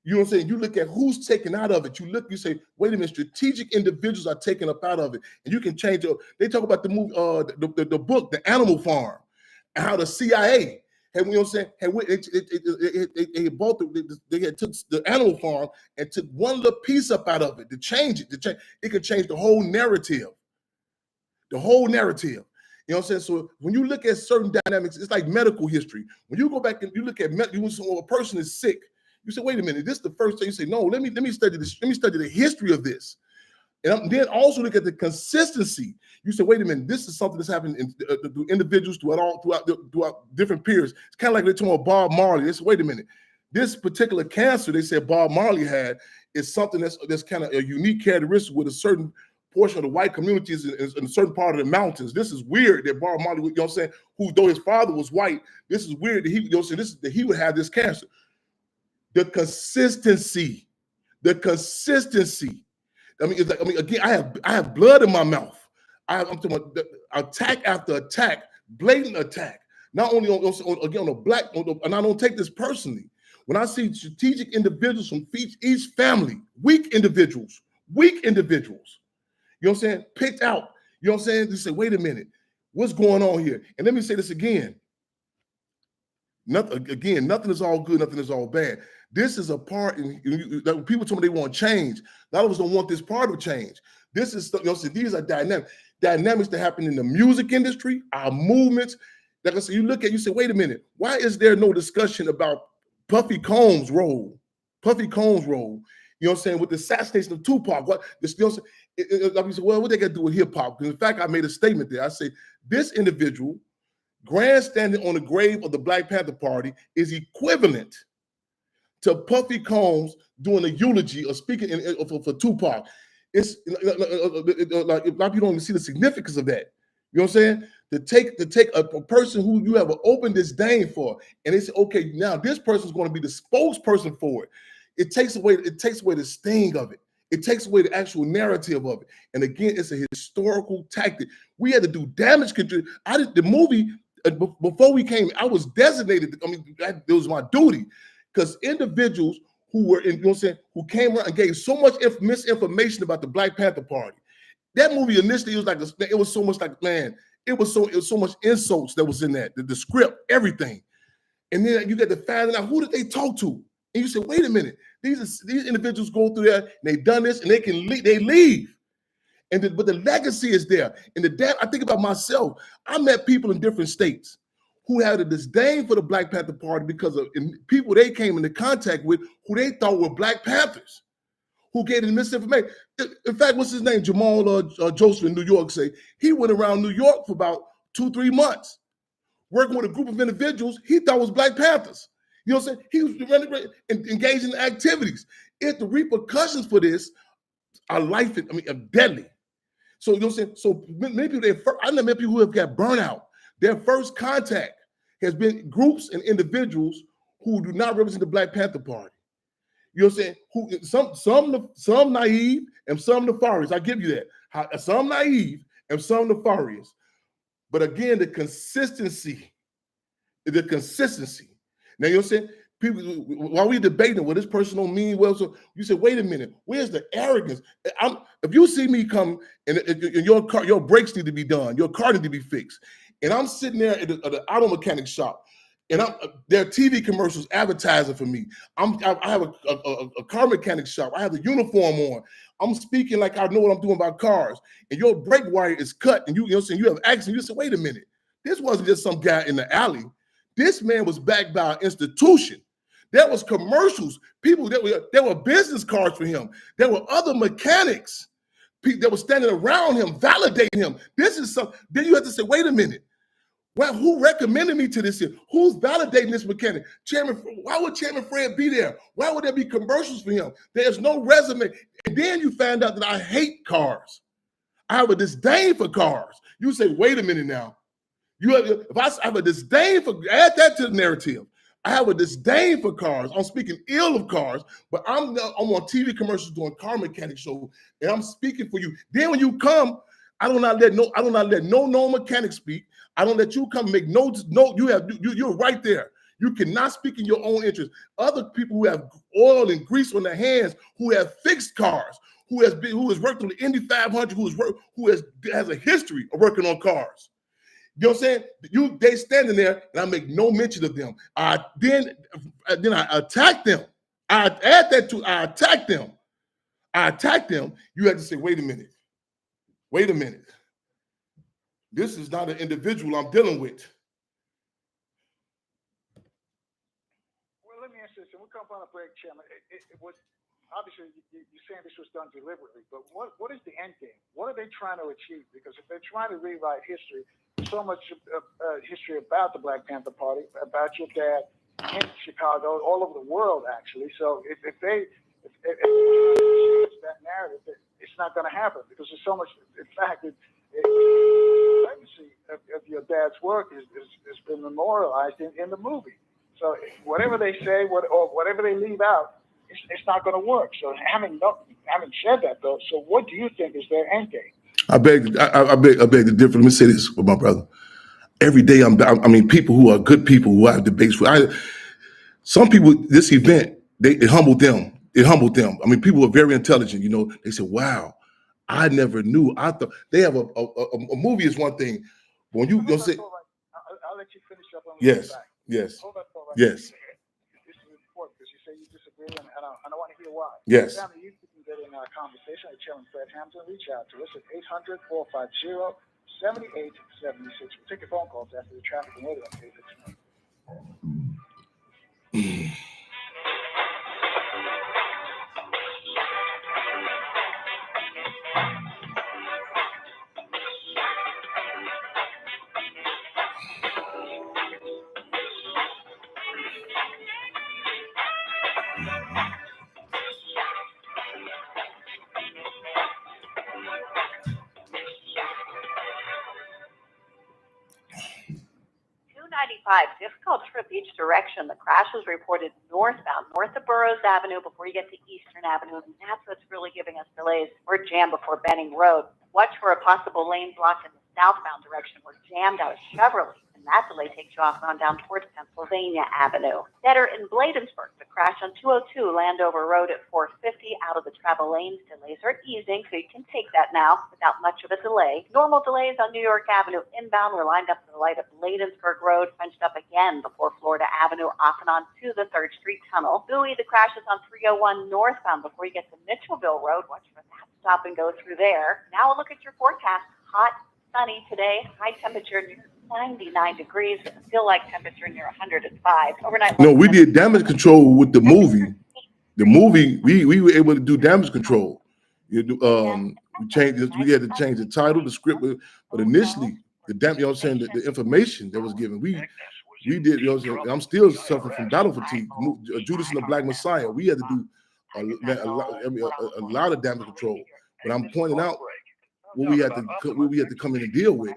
You know what I'm saying? You look at who's taken out of it. You say, wait a minute, strategic individuals are taken up out of it. And you can change it. They talk about the movie, the book, The Animal Farm, and how the CIA had, you know what I'm saying, they had took the Animal Farm and took one little piece up out of it to change it. It could change the whole narrative. The whole narrative. You know what I'm saying? So when you look at certain dynamics, it's like medical history. When you go back and you look at a person is sick, you say, wait a minute, this is the first thing. You say, no, let me study this. Let me study the history of this. And then also look at the consistency. You say, wait a minute, this is something that's happened to individuals throughout different periods. It's kind of like they're talking about Bob Marley. They say, wait a minute, this particular cancer they said Bob Marley had is something that's kind of a unique characteristic with a certain portion of the white communities in a certain part of the mountains. This is weird that Bob Marley, you know what I'm saying, who though his father was white, this is weird that he, you know what I'm saying, that he would have this cancer. The consistency. Again, I have blood in my mouth. I'm talking about attack after attack, blatant attack. Not only on a black, and I don't take this personally. When I see strategic individuals from each family, weak individuals, you know what I'm saying, picked out, you know what I'm saying, to say, wait a minute, what's going on here? And let me say this again. Nothing is all good, nothing is all bad. This is a part, people told me they want change. A lot of us don't want this part of change. This is, you know, these are dynamic. dynamics that happen in the music industry, our movements. Like I said, you say, wait a minute, why is there no discussion about Puffy Combs' role? Puffy Combs' role, you know what I'm saying, with the assassination of Tupac. What this, you know what I'm saying? Like you said, well, what they got to do with hip hop? Because in fact, I made a statement there. I say this individual grandstanding on the grave of the Black Panther Party is equivalent to Puffy Combs doing a eulogy or speaking for Tupac. It's like a lot of people don't even see the significance of that. You know what I'm saying? To take a person who you have an open disdain for, and they say, okay, now this person's going to be the spokesperson for it. It takes away the sting of it. It takes away the actual narrative of it. And again, it's a historical tactic. We had to do damage control. I did the movie before we came. I was designated. I mean, it was my duty because individuals who were in, you know what I'm saying, who came around and gave so much misinformation about the Black Panther Party. That movie initially it was like it was so much like, man, it was so much insults that was in that, the script, everything. And then you get to find out who did they talk to, and you say, wait a minute, these individuals go through there and they done this and they leave, but the legacy is there. And I think about myself. I met people in different states who had a disdain for the Black Panther Party because of people they came into contact with who they thought were Black Panthers, who gave them misinformation. In fact, what's his name? Jamal Joseph in New York say he went around New York for about 2-3 months working with a group of individuals he thought was Black Panthers. You know what I'm saying? He was engaged in activities. If the repercussions for this are deadly. So you know what I'm saying? So many people, I know many people who have got burnout. Their first contact has been groups and individuals who do not represent the Black Panther Party. You know what I'm saying? Some naive and some nefarious. I give you that. Some naive and some nefarious. But again, the consistency. Now, you know what I'm saying? People, while we debating, well, this person don't mean well, so you say, wait a minute, where's the arrogance? If you see me come and your brakes need to be done, your car need to be fixed, and I'm sitting there at the auto mechanic shop, and there are TV commercials advertising for me. I have a car mechanic shop. I have the uniform on. I'm speaking like I know what I'm doing about cars, and your brake wire is cut, and you know what I'm saying, you have accident. You say, wait a minute, this wasn't just some guy in the alley. This man was backed by an institution. There was commercials. There were business cards for him. There were other mechanics that were standing around him, validating him. This is something. Then you have to say, wait a minute. Well, who recommended me to this here? Who's validating this mechanic? Why would Chairman Fred be there? Why would there be commercials for him? There's no resume. And then you find out that I hate cars. I have a disdain for cars. You say, wait a minute now. If I have a disdain for, add that to the narrative. I have a disdain for cars. I'm speaking ill of cars, but I'm on TV commercials doing car mechanic show, and I'm speaking for you. Then when you come, I do not let no mechanic speak. I don't let you come make no. You're right there. You cannot speak in your own interest. Other people who have oil and grease on their hands, who have fixed cars, who has worked on the Indy 500, who has a history of working on cars. You know what I'm saying? They standing there, and I make no mention of them. Then I attack them. I attack them. I attack them. You have to say, wait a minute. This is not an individual I'm dealing with. Well, let me answer this, and we'll come on a break, Chairman. It was obviously you're saying this was done deliberately, but what is the end game? What are they trying to achieve? Because if they're trying to rewrite history, so much history about the Black Panther Party, about your dad in Chicago, all over the world, actually. So if that narrative, it's not going to happen because there's so much. In fact, the legacy of your dad's work has been memorialized in the movie. So whatever they say, or whatever they leave out, it's not going to work. So having said that, though, so what do you think is their end game? I beg to differ. Let me say this with my brother. Every day, people who are good people who I have debates with. Some people, this event, it humbled them. I mean, people are very intelligent. You know, they said, "Wow, I never knew." I thought they have a movie is one thing. But when you say, I'll let you finish up on yes, back. yes, Hold on for a yes. This is important because you say you disagree, and I want to hear why. Yes. Family, you can get in our conversation at Chairman Fred Hampton. Reach out to us at 800-450-7876. We'll take your phone calls after the traffic and weather update. Difficult trip each direction. The crash was reported northbound, north of Burroughs Avenue before you get to Eastern Avenue, and that's what's really giving us delays. We're jammed before Benning Road. Watch for a possible lane block in the southbound direction. We're jammed out of Cheverly, and that delay takes you off on down towards Pennsylvania Avenue. Better in Bladensburg, the crash on 202 Landover Road at 450 out of the travel lanes. Delays are easing, so you can take that now without much of a delay. Normal delays on New York Avenue inbound. We're lined up to the light of Bladensburg Road, punched up again before Florida Avenue, off and on to the 3rd Street Tunnel. Bowie, the crash is on 301 northbound before you get to Mitchellville Road. Watch for that stop and go through there. Now a look at your forecast. Hot, sunny today, high temperature near 99 degrees, feel like temperature near 105. Overnight. No, we did damage control with the movie. The movie, we were able to do damage control. We changed it, we had to change the title, the script, but initially the damage, you know what I'm saying, the information that was given, we did, you know what I'm saying. I'm still suffering from battle fatigue. Judas and the Black Messiah, we had to do a lot of damage control. But I'm pointing out what we had to come in and deal with.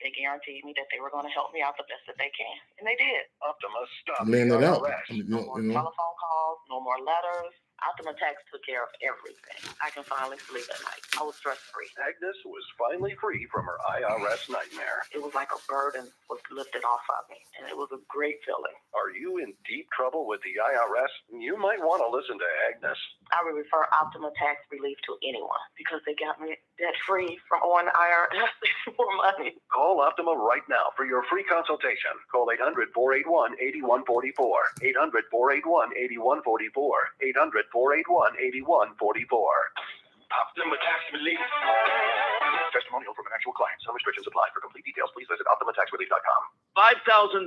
They guaranteed me that they were going to help me out the best that they can, and they did. Optima, stop. I'm laying that out. No more telephone calls, no more letters. Optima Tax took care of everything. I can finally sleep at night. I was stress-free. Agnes was finally free from her IRS nightmare. It was like a burden was lifted off of me, and it was a great feeling. Are you in deep trouble with the IRS? You might want to listen to Agnes. I would refer Optima Tax Relief to anyone because they got me debt-free from owing the IRS more money. Call Optima right now for your free consultation. Call 800-481-8144. 800-481-8144. 800-481-8144. Optima Tax Relief. Testimonial from an actual client. Some restrictions apply. For complete details, please visit OptimaTaxRelief.com. $5,000.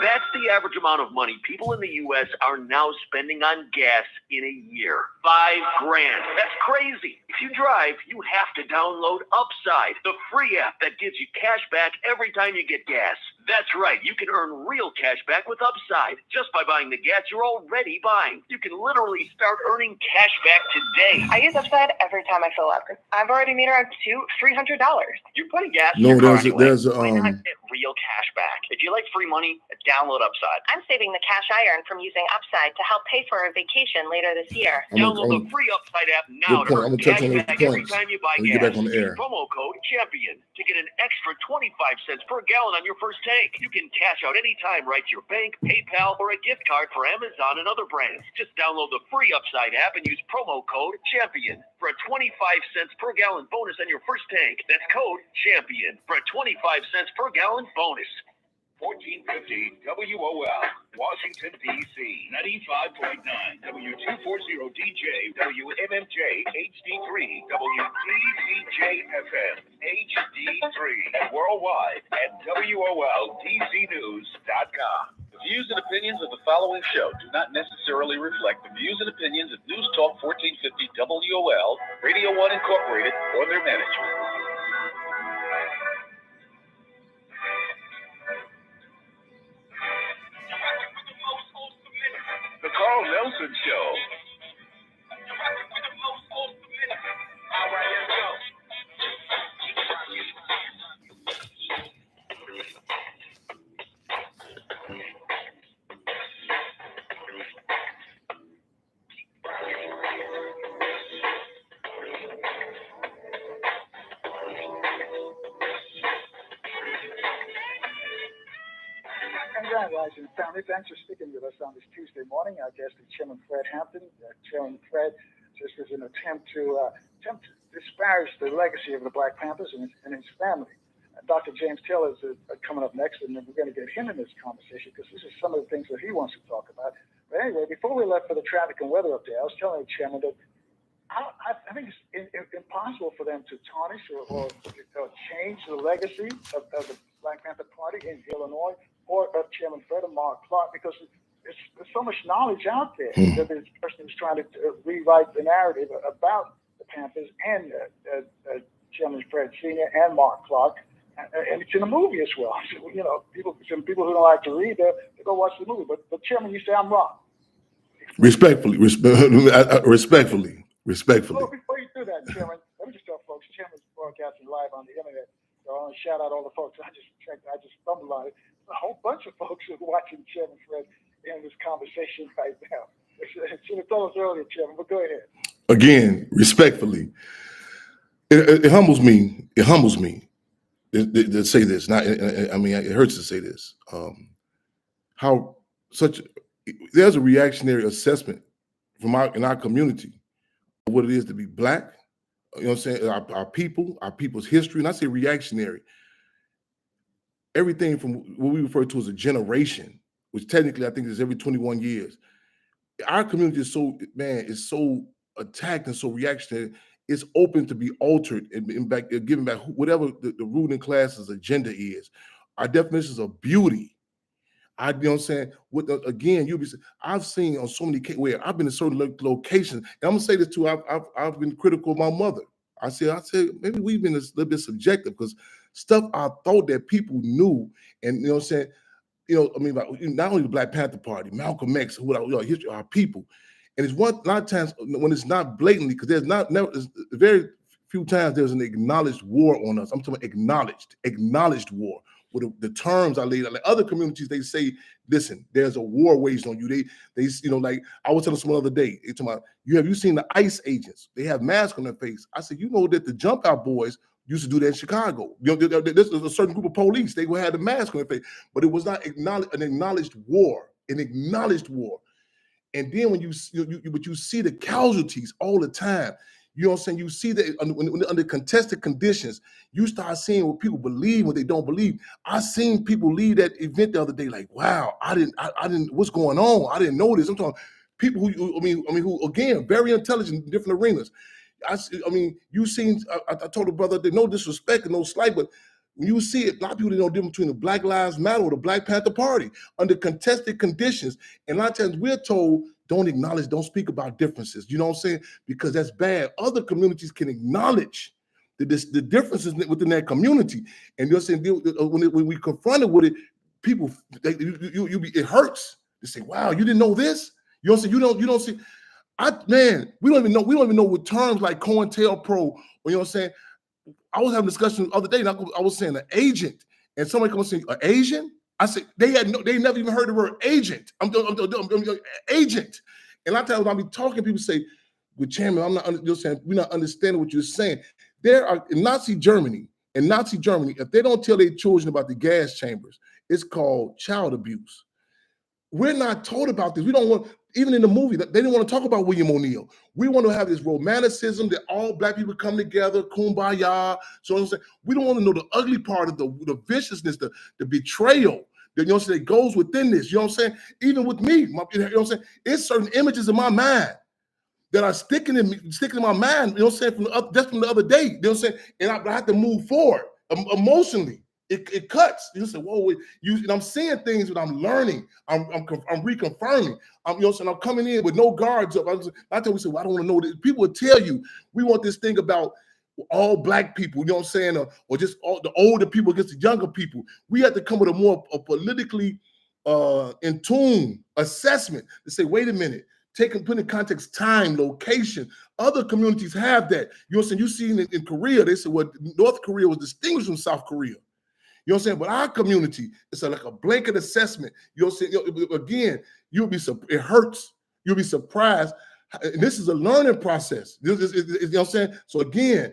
That's the average amount of money people in the U.S. are now spending on gas in a year. $5,000. That's crazy. If you drive, you have to download Upside, the free app that gives you cash back every time you get gas. That's right. You can earn real cash back with Upside just by buying the gas you're already buying. You can literally start earning cash back today. I use Upside every time I fill up. I've already made around $300. You're putting gas in No, your car there's Why not get real cash back? If you like free money, download Upside. I'm saving the cash I earn from using Upside to help pay for a vacation later this year. Download the free Upside app now to earn cash back every time you buy gas. Get back on the air. Promo code CHAMPION to get an extra 25 cents per gallon on your first tank. You can cash out anytime right to your bank, PayPal, or a gift card for Amazon and other brands. Just download the free Upside app and use promo code CHAMPION for a 25 cents per gallon bonus on your first tank. That's code CHAMPION for a 25 cents per gallon bonus. 1450 WOL, Washington, D.C. 95.9 W240DJ, WMMJ HD3, WTCJ FM HD3, and worldwide at WOLDCnews.com. The views and opinions of the following show do not necessarily reflect the views and opinions of News Talk 1450 WOL, Radio 1 Incorporated, or their management. The Carl Nelson Show. All right, let's go. Grand Rising family, thanks for sticking with us on this Tuesday morning. Our guest is Chairman Fred Hampton. Chairman Fred, just as an attempt to disparage the legacy of the Black Panthers and his family. Dr. James Taylor is coming up next, and we're going to get him in this conversation because this is some of the things that he wants to talk about. But anyway, before we left for the traffic and weather update, I was telling the Chairman that I think it's impossible for them to tarnish or change the legacy of the Black Panther Party in Illinois or of Chairman Fred and Mark Clark, because there's so much knowledge out there that this person is trying to rewrite the narrative about the Panthers and Chairman Fred Sr. and Mark Clark. And it's in the movie as well. So, you know, some people who don't like to read, they go watch the movie. But Chairman, you say I'm wrong. Respectfully. Oh, before you do that, Chairman, let me just tell folks, Chairman's broadcasting live on the internet. So I want to shout out all the folks. I just stumbled on it. A whole bunch of folks are watching Chairman Fred in this conversation right now. Should have told us earlier, Chairman, but go ahead. Again, respectfully, it humbles me. It humbles me to say this. Not, I mean, it hurts to say this. There's a reactionary assessment in our community of what it is to be Black. You know what I'm saying? Our people's history, and I say reactionary. Everything from what we refer to as a generation, which technically I think is every 21 years. Our community is so attacked and so reactionary. It's open to be altered and given back whatever the ruling class's agenda is. Our definitions of beauty. You know what I'm saying? Again, I've seen on so many where I've been in certain locations, and I'm gonna say this too. I've been critical of my mother. I said maybe we've been a little bit subjective because stuff I thought that people knew, and you know what I'm saying. You know, I mean, not only the Black Panther Party, Malcolm X, history, our people, and it's a lot of times when it's not blatantly, because there's very few times there's an acknowledged war on us. I'm talking about acknowledged war. With the terms I laid out, like other communities, they say, listen, there's a war waged on you. They you know, like I was telling someone the other day, they talking about, have you seen the ICE agents? They have masks on their face. I said, you know that the Jump Out boys used to do that in Chicago. You know, this is a certain group of police. They would have the mask on their face, but it was not an acknowledged war. And then when you see the casualties all the time, you know what I'm saying? You see that under contested conditions, you start seeing what people believe, what they don't believe. I seen people leave that event the other day like, wow, I didn't, what's going on? I didn't know this. I'm talking people who again, very intelligent in different arenas. I mean, you seen, I told the brother, that no disrespect and no slight, but when you see it, a lot of people don't know the difference between the Black Lives Matter or the Black Panther Party under contested conditions. And a lot of times we're told, don't speak about differences. You know what I'm saying? Because that's bad. Other communities can acknowledge the differences within that community. And you're saying when we confronted with it, people, it hurts. They say, wow, you didn't know this? You know what I'm saying? You don't see. We don't even know what terms like COINTELPRO, or you know what I'm saying? I was having a discussion the other day, and I was saying an agent, and somebody come and say, an Asian? I said, they never even heard the word agent. I'm agent. And a lot of times when I be talking, people say, well, Chairman, we're not understanding what you're saying. There are in Nazi Germany, if they don't tell their children about the gas chambers, it's called child abuse. We're not told about this. We don't want, even in the movie, they didn't want to talk about William O'Neill. We want to have this romanticism that all Black people come together, kumbaya. So I'm saying, we don't want to know the ugly part of the viciousness, the betrayal that, you know what I'm saying, that goes within this. You know what I'm saying? Even with me, you know what I'm saying? It's certain images in my mind that are sticking in my mind, you know what I'm saying, from the other day. You know what I'm saying? And I have to move forward emotionally. It cuts. You say, whoa, and I'm seeing things that I'm learning. I'm reconfirming. You know what I'm saying? I'm coming in with no guards up. I tell you, say, well, I don't want to know this. People will tell you, we want this thing about all Black people, you know what I'm saying, or just all the older people against the younger people. We have to come with a politically in tune assessment to say, wait a minute, put in context, time, location. Other communities have that. You know what I'm saying? You see in Korea, they said, well, North Korea was distinguished from South Korea. You know what I'm saying? But our community, it's like a blanket assessment. You know what I'm saying? Again, it hurts. You'll be surprised. And this is a learning process. You know what I'm saying? So again,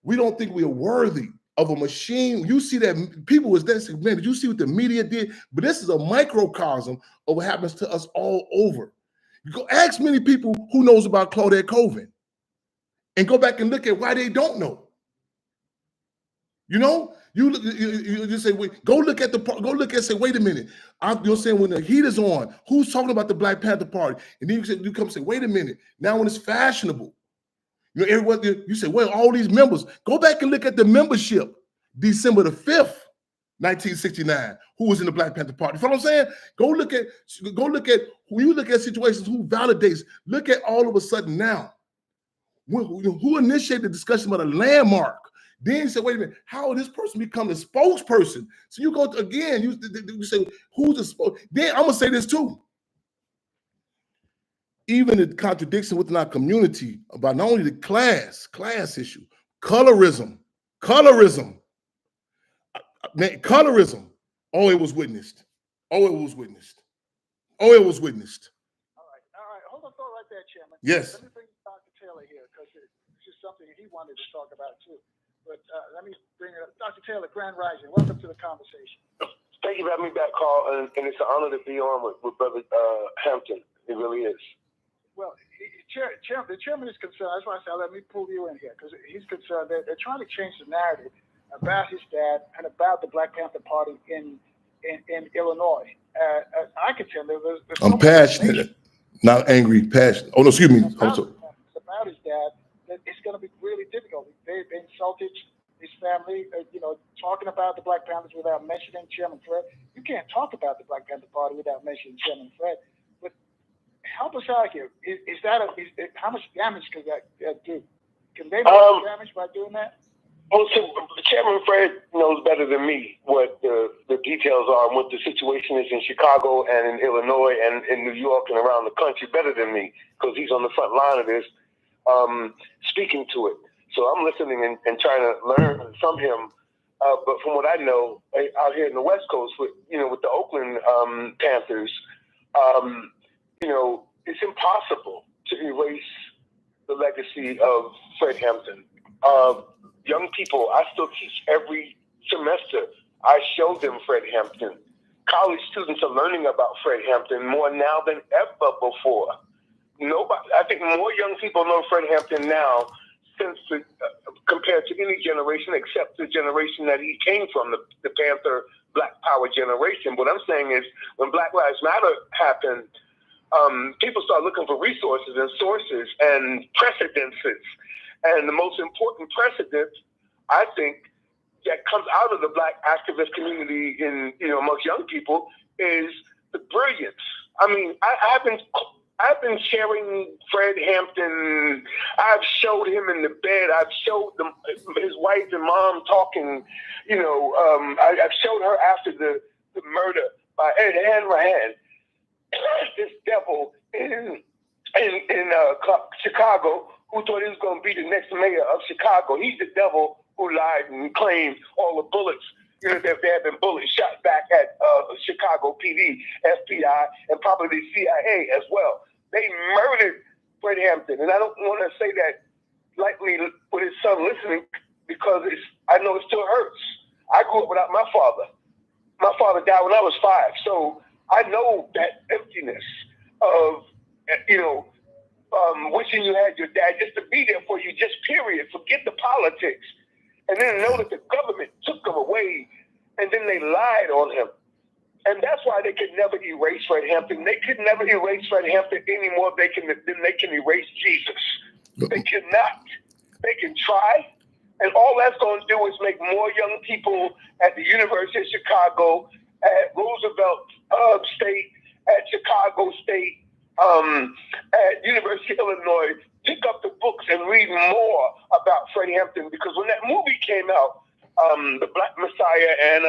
we don't think we are worthy of a machine. You see that people was there, man, did you see what the media did? But this is a microcosm of what happens to us all over. You go ask many people who knows about Claudette Colvin and go back and look at why they don't know. You know, you just say, wait, go look at, say, wait a minute. You're saying when the heat is on, who's talking about the Black Panther Party? And then you come say, wait a minute. Now when it's fashionable, you know, everyone, you say, well, all these members, go back and look at the membership, December the 5th, 1969, who was in the Black Panther Party. You know what I'm saying? Go look at, when you look at situations, who validates, look at all of a sudden now, who initiated the discussion about a landmark? Then you say, wait a minute, how will this person become the spokesperson? So you go again, you say, who's the spokesperson? Then I'm gonna say this too. Even the contradiction within our community about not only the class issue, colorism. Man, colorism. Oh, it was witnessed. Oh, it was witnessed. Oh, it was witnessed. All right. Hold on, thought right there, Chairman. Yes. Let me bring Dr. Taylor here because it's just something he wanted to talk about too. But let me bring it up. Dr. Taylor, Grand Rising, welcome to the conversation. Thank you for having me back, Carl, and it's an honor to be on with Brother Hampton. It really is. Well, the chairman is concerned. That's why I said, let me pull you in here, because he's concerned that they're trying to change the narrative about his dad and about the Black Panther Party in Illinois. I can tell you, I'm passionate, not angry, passionate. Oh, no, excuse me. About his dad, that it's going to be really difficult. They insulted his family, talking about the Black Panthers without mentioning Chairman Fred. You can't talk about the Black Panther Party without mentioning Chairman Fred. But help us out here. How much damage could that do? Can they make damage by doing that? Well, so Chairman Fred knows better than me what the details are and what the situation is in Chicago and in Illinois and in New York and around the country better than me, because he's on the front line of this, speaking to it. So I'm listening and trying to learn from him. But from what I know, out here in the West Coast with the Oakland Panthers, it's impossible to erase the legacy of Fred Hampton. Young people, I still teach every semester. I show them Fred Hampton. College students are learning about Fred Hampton more now than ever before. I think more young people know Fred Hampton now compared to any generation except the generation that he came from, the Panther Black Power generation. What I'm saying is when Black Lives Matter happened, people start looking for resources and sources and precedences. And the most important precedent, I think, that comes out of the Black activist community amongst young people is the brilliance. I mean, I've been sharing Fred Hampton. I've showed him in the bed. I've showed them his wife and mom talking. I've showed her after the murder by Ed Hanrahan. This devil in Chicago who thought he was going to be the next mayor of Chicago. He's the devil who lied and claimed all the bullets. There had been bullets shot back at Chicago PD, FBI, and probably the CIA as well. They murdered Fred Hampton. And I don't want to say that lightly with his son listening, because I know it still hurts. I grew up without my father. My father died when I was 5. So I know that emptiness of, wishing you had your dad just to be there for you, just period. Forget the politics. And then know that the government took him away, and then they lied on him. And that's why they could never erase Fred Hampton. They could never erase Fred Hampton any more than they can erase Jesus. They cannot. They can try, and all that's going to do is make more young people at the University of Chicago, at Roosevelt State, at Chicago State, at University of Illinois, pick up the books and read more about Fred Hampton, because when that movie came out, The Black Messiah and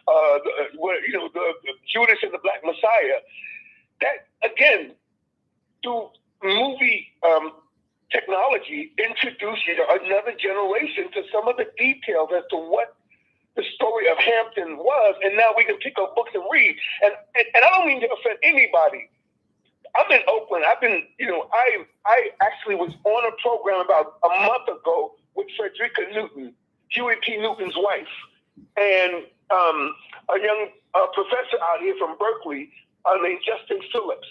the Judas and the Black Messiah, that again, through movie technology, introduced another generation to some of the details as to what the story of Hampton was, and now we can pick up books and read. And I don't mean to offend anybody. I'm in Oakland. I actually was on a program about a month ago with Frederica Newton, Huey P. Newton's wife, and a young professor out here from Berkeley named Justin Phillips.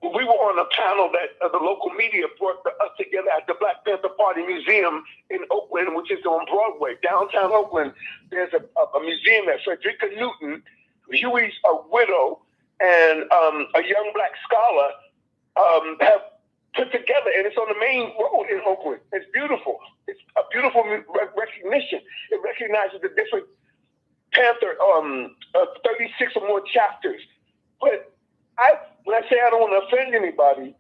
We were on a panel that the local media brought us together at the Black Panther Party Body Museum in Oakland, which is on Broadway, downtown Oakland. There's a museum that Frederica Newton, Huey's a widow, and a young black scholar have put together, and it's on the main road in Oakland. It's beautiful. It's a beautiful recognition. It recognizes the different Panther, 36 or more chapters. But when I say I don't want to offend anybody,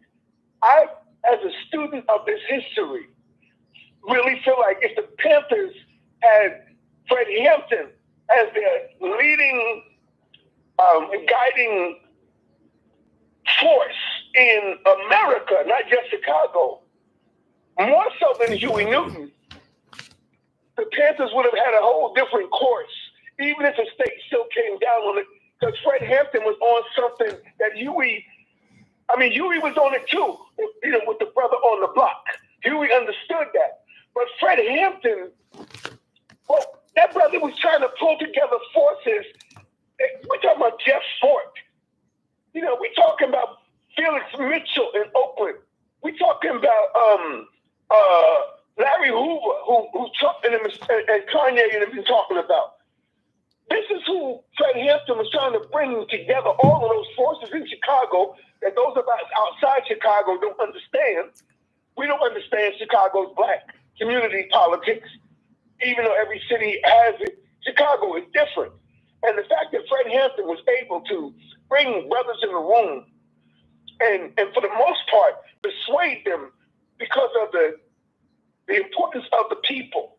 I, as a student of this history, really feel like if the Panthers had Fred Hampton as their leading and guiding force in America, not just Chicago, more so than Huey Newton, the Panthers would have had a whole different course, even if the state still came down on it, because Fred Hampton was on something that Huey was on it too, with the brother on the block. Huey understood that. But Fred Hampton, well, that brother was trying to pull together forces. We're talking about Jeff Fort. We're talking about Felix Mitchell in Oakland. We're talking about Larry Hoover, who Trump and Kanye have been talking about. This is who Fred Hampton was trying to bring together, all of those forces in Chicago that those of us outside Chicago don't understand. We don't understand Chicago's black community politics, even though every city has it. Chicago is different. And the fact that Fred Hampton was able to bring brothers in the room and for the most part, persuade them because of the importance of the people.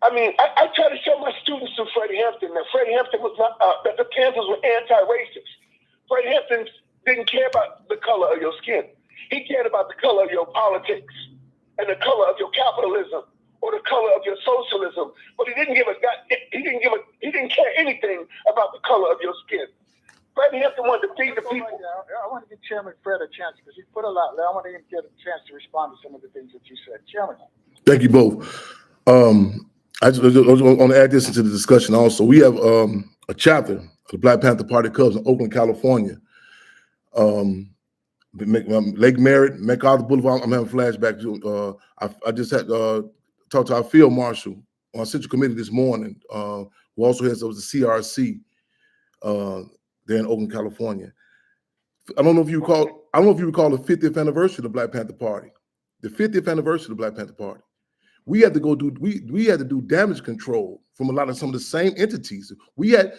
I mean, I try to show my students through Fred Hampton that Fred Hampton was not, that the Panthers were anti-racist. Fred Hampton didn't care about the color of your skin. He cared about the color of your politics and the color of your capitalism or the color of your socialism. But he didn't care anything about the color of your skin. Fred Hampton wanted to feed the people. I want to give Chairman Fred a chance because he put a lot. I want to get a chance to respond to some of the things that you said. Chairman. Thank you both. I just want to add this into the discussion also. We have a chapter of the Black Panther Party Cubs in Oakland, California. Lake Merritt, MacArthur Boulevard. I'm having flashbacks. I just had talked to our field marshal on Central Committee this morning, who also has the CRC there in Oakland, California. I don't know if you recall the 50th anniversary of the Black Panther Party. The 50th anniversary of the Black Panther Party. We had to go do we had to do damage control from some of the same entities. We had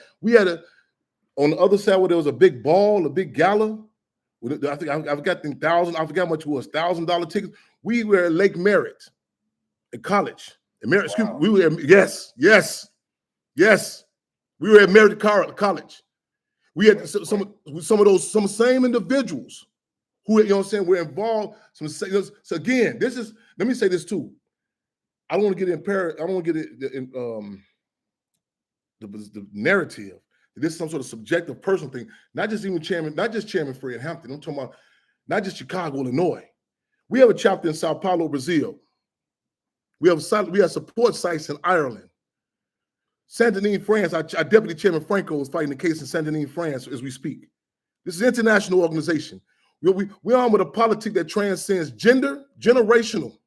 on the other side where there was a big ball, a big gala. I think I forgot the $1,000. I forgot how much it was, $1,000 tickets. We were at Lake Merritt, at college. We were at, yes. We were at Merritt College. We had some same individuals who, were involved. So again, let me say this too. I don't want to get in the narrative. This is some sort of subjective personal thing, not just Chairman Fred Hampton. I'm talking about not just Chicago, Illinois. We have a chapter in Sao Paulo, Brazil. We have support sites in Ireland. Saint-Denis, France, our Deputy Chairman Franco is fighting the case in Saint-Denis, France as we speak. This is an international organization. We're on with a politic that transcends gender, generational,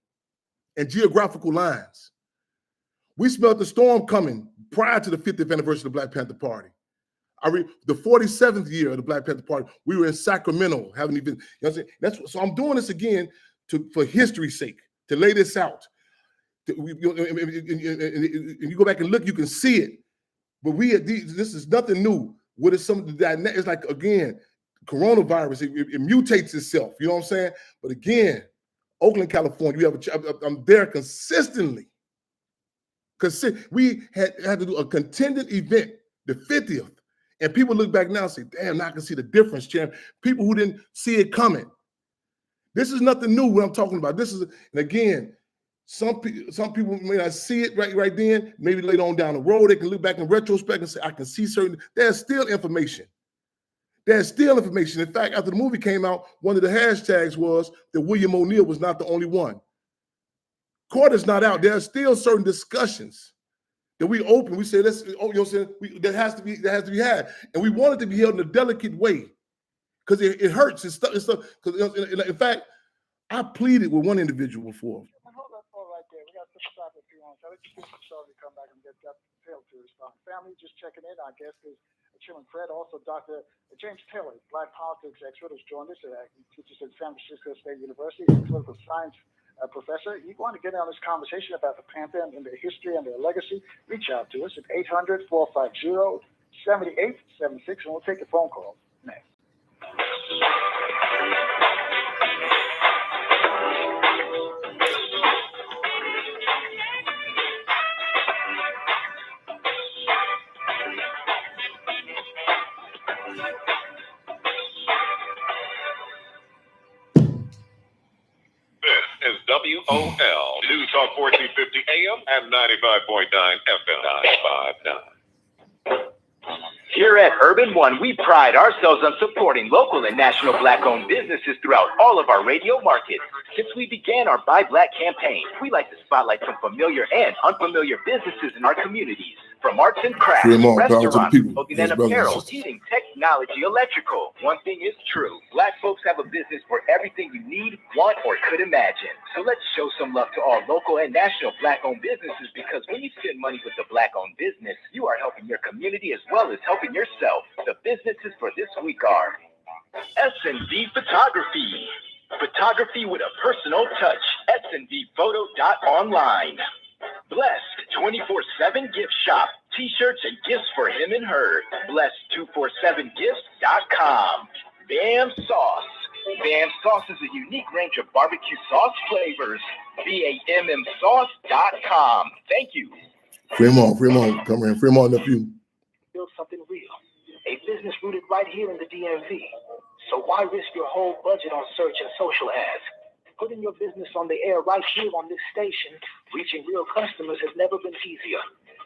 and geographical lines. We smelled the storm coming prior to the 50th anniversary of the Black Panther Party. The 47th year of the Black Panther Party, we were in Sacramento having event. So I'm doing this again for history's sake, to lay this out. You go back and look, you can see it. But this is nothing new. What is something that it's like, again, coronavirus, it mutates itself. You know what I'm saying? But again, Oakland, California, I'm there consistently. We had to do a contended event, the 50th. And people look back now and say, damn, now I can see the difference, Chairman. People who didn't see it coming. This is nothing new what I'm talking about. And again, some people may not see it right then. Maybe later on down the road, they can look back in retrospect and say, I can see certain, there's still information. There's still information. In fact, after the movie came out, one of the hashtags was that William O'Neill was not the only one. Court is not out. There are still certain discussions that we open. We say, that has to be had. And we want it to be held in a delicate way because it hurts. It's stuff. In fact, I pleaded with one individual before. phones. I'll let you see some sorry to come back and get Dr. Taylor to respond. Family, just checking in. Our guest is Chairman Fred, also Dr. James Taylor, Black politics expert, who's joined us. He teaches at San Francisco State University. He's a political science professor. You want to get on this conversation about the Panther and their history and their legacy, reach out to us at 800-450-7876, and we'll take your phone call next. This is WOL, News Talk 1450 AM and 95.9 FM. 959. Here at Urban One, we pride ourselves on supporting local and national Black-owned businesses throughout all of our radio markets. Since we began our Buy Black campaign, we like to spotlight some familiar and unfamiliar businesses in our communities. From arts and crafts, restaurants, clothing and apparel, heating, technology, electrical. One thing is true. Black folks have a business for everything you need, want, or could imagine. So let's show some love to all local and national Black-owned businesses, because when you spend money with a Black-owned business, you are helping your community as well as helping yourself. The businesses for this week are S&V Photography. Photography with a personal touch. SNVphoto.online. Blessed 24/7 Gift Shop. T-shirts and gifts for him and her. Blessed247gifts.com. Bam Sauce. Bam Sauce is a unique range of barbecue sauce flavors. BAMMSauce.com. Thank you. Fremont, come in. Fremont, nephew. Build something real. A business rooted right here in the DMV. So why risk your whole budget on search and social ads? Putting your business on the air right here on this station, reaching real customers has never been easier.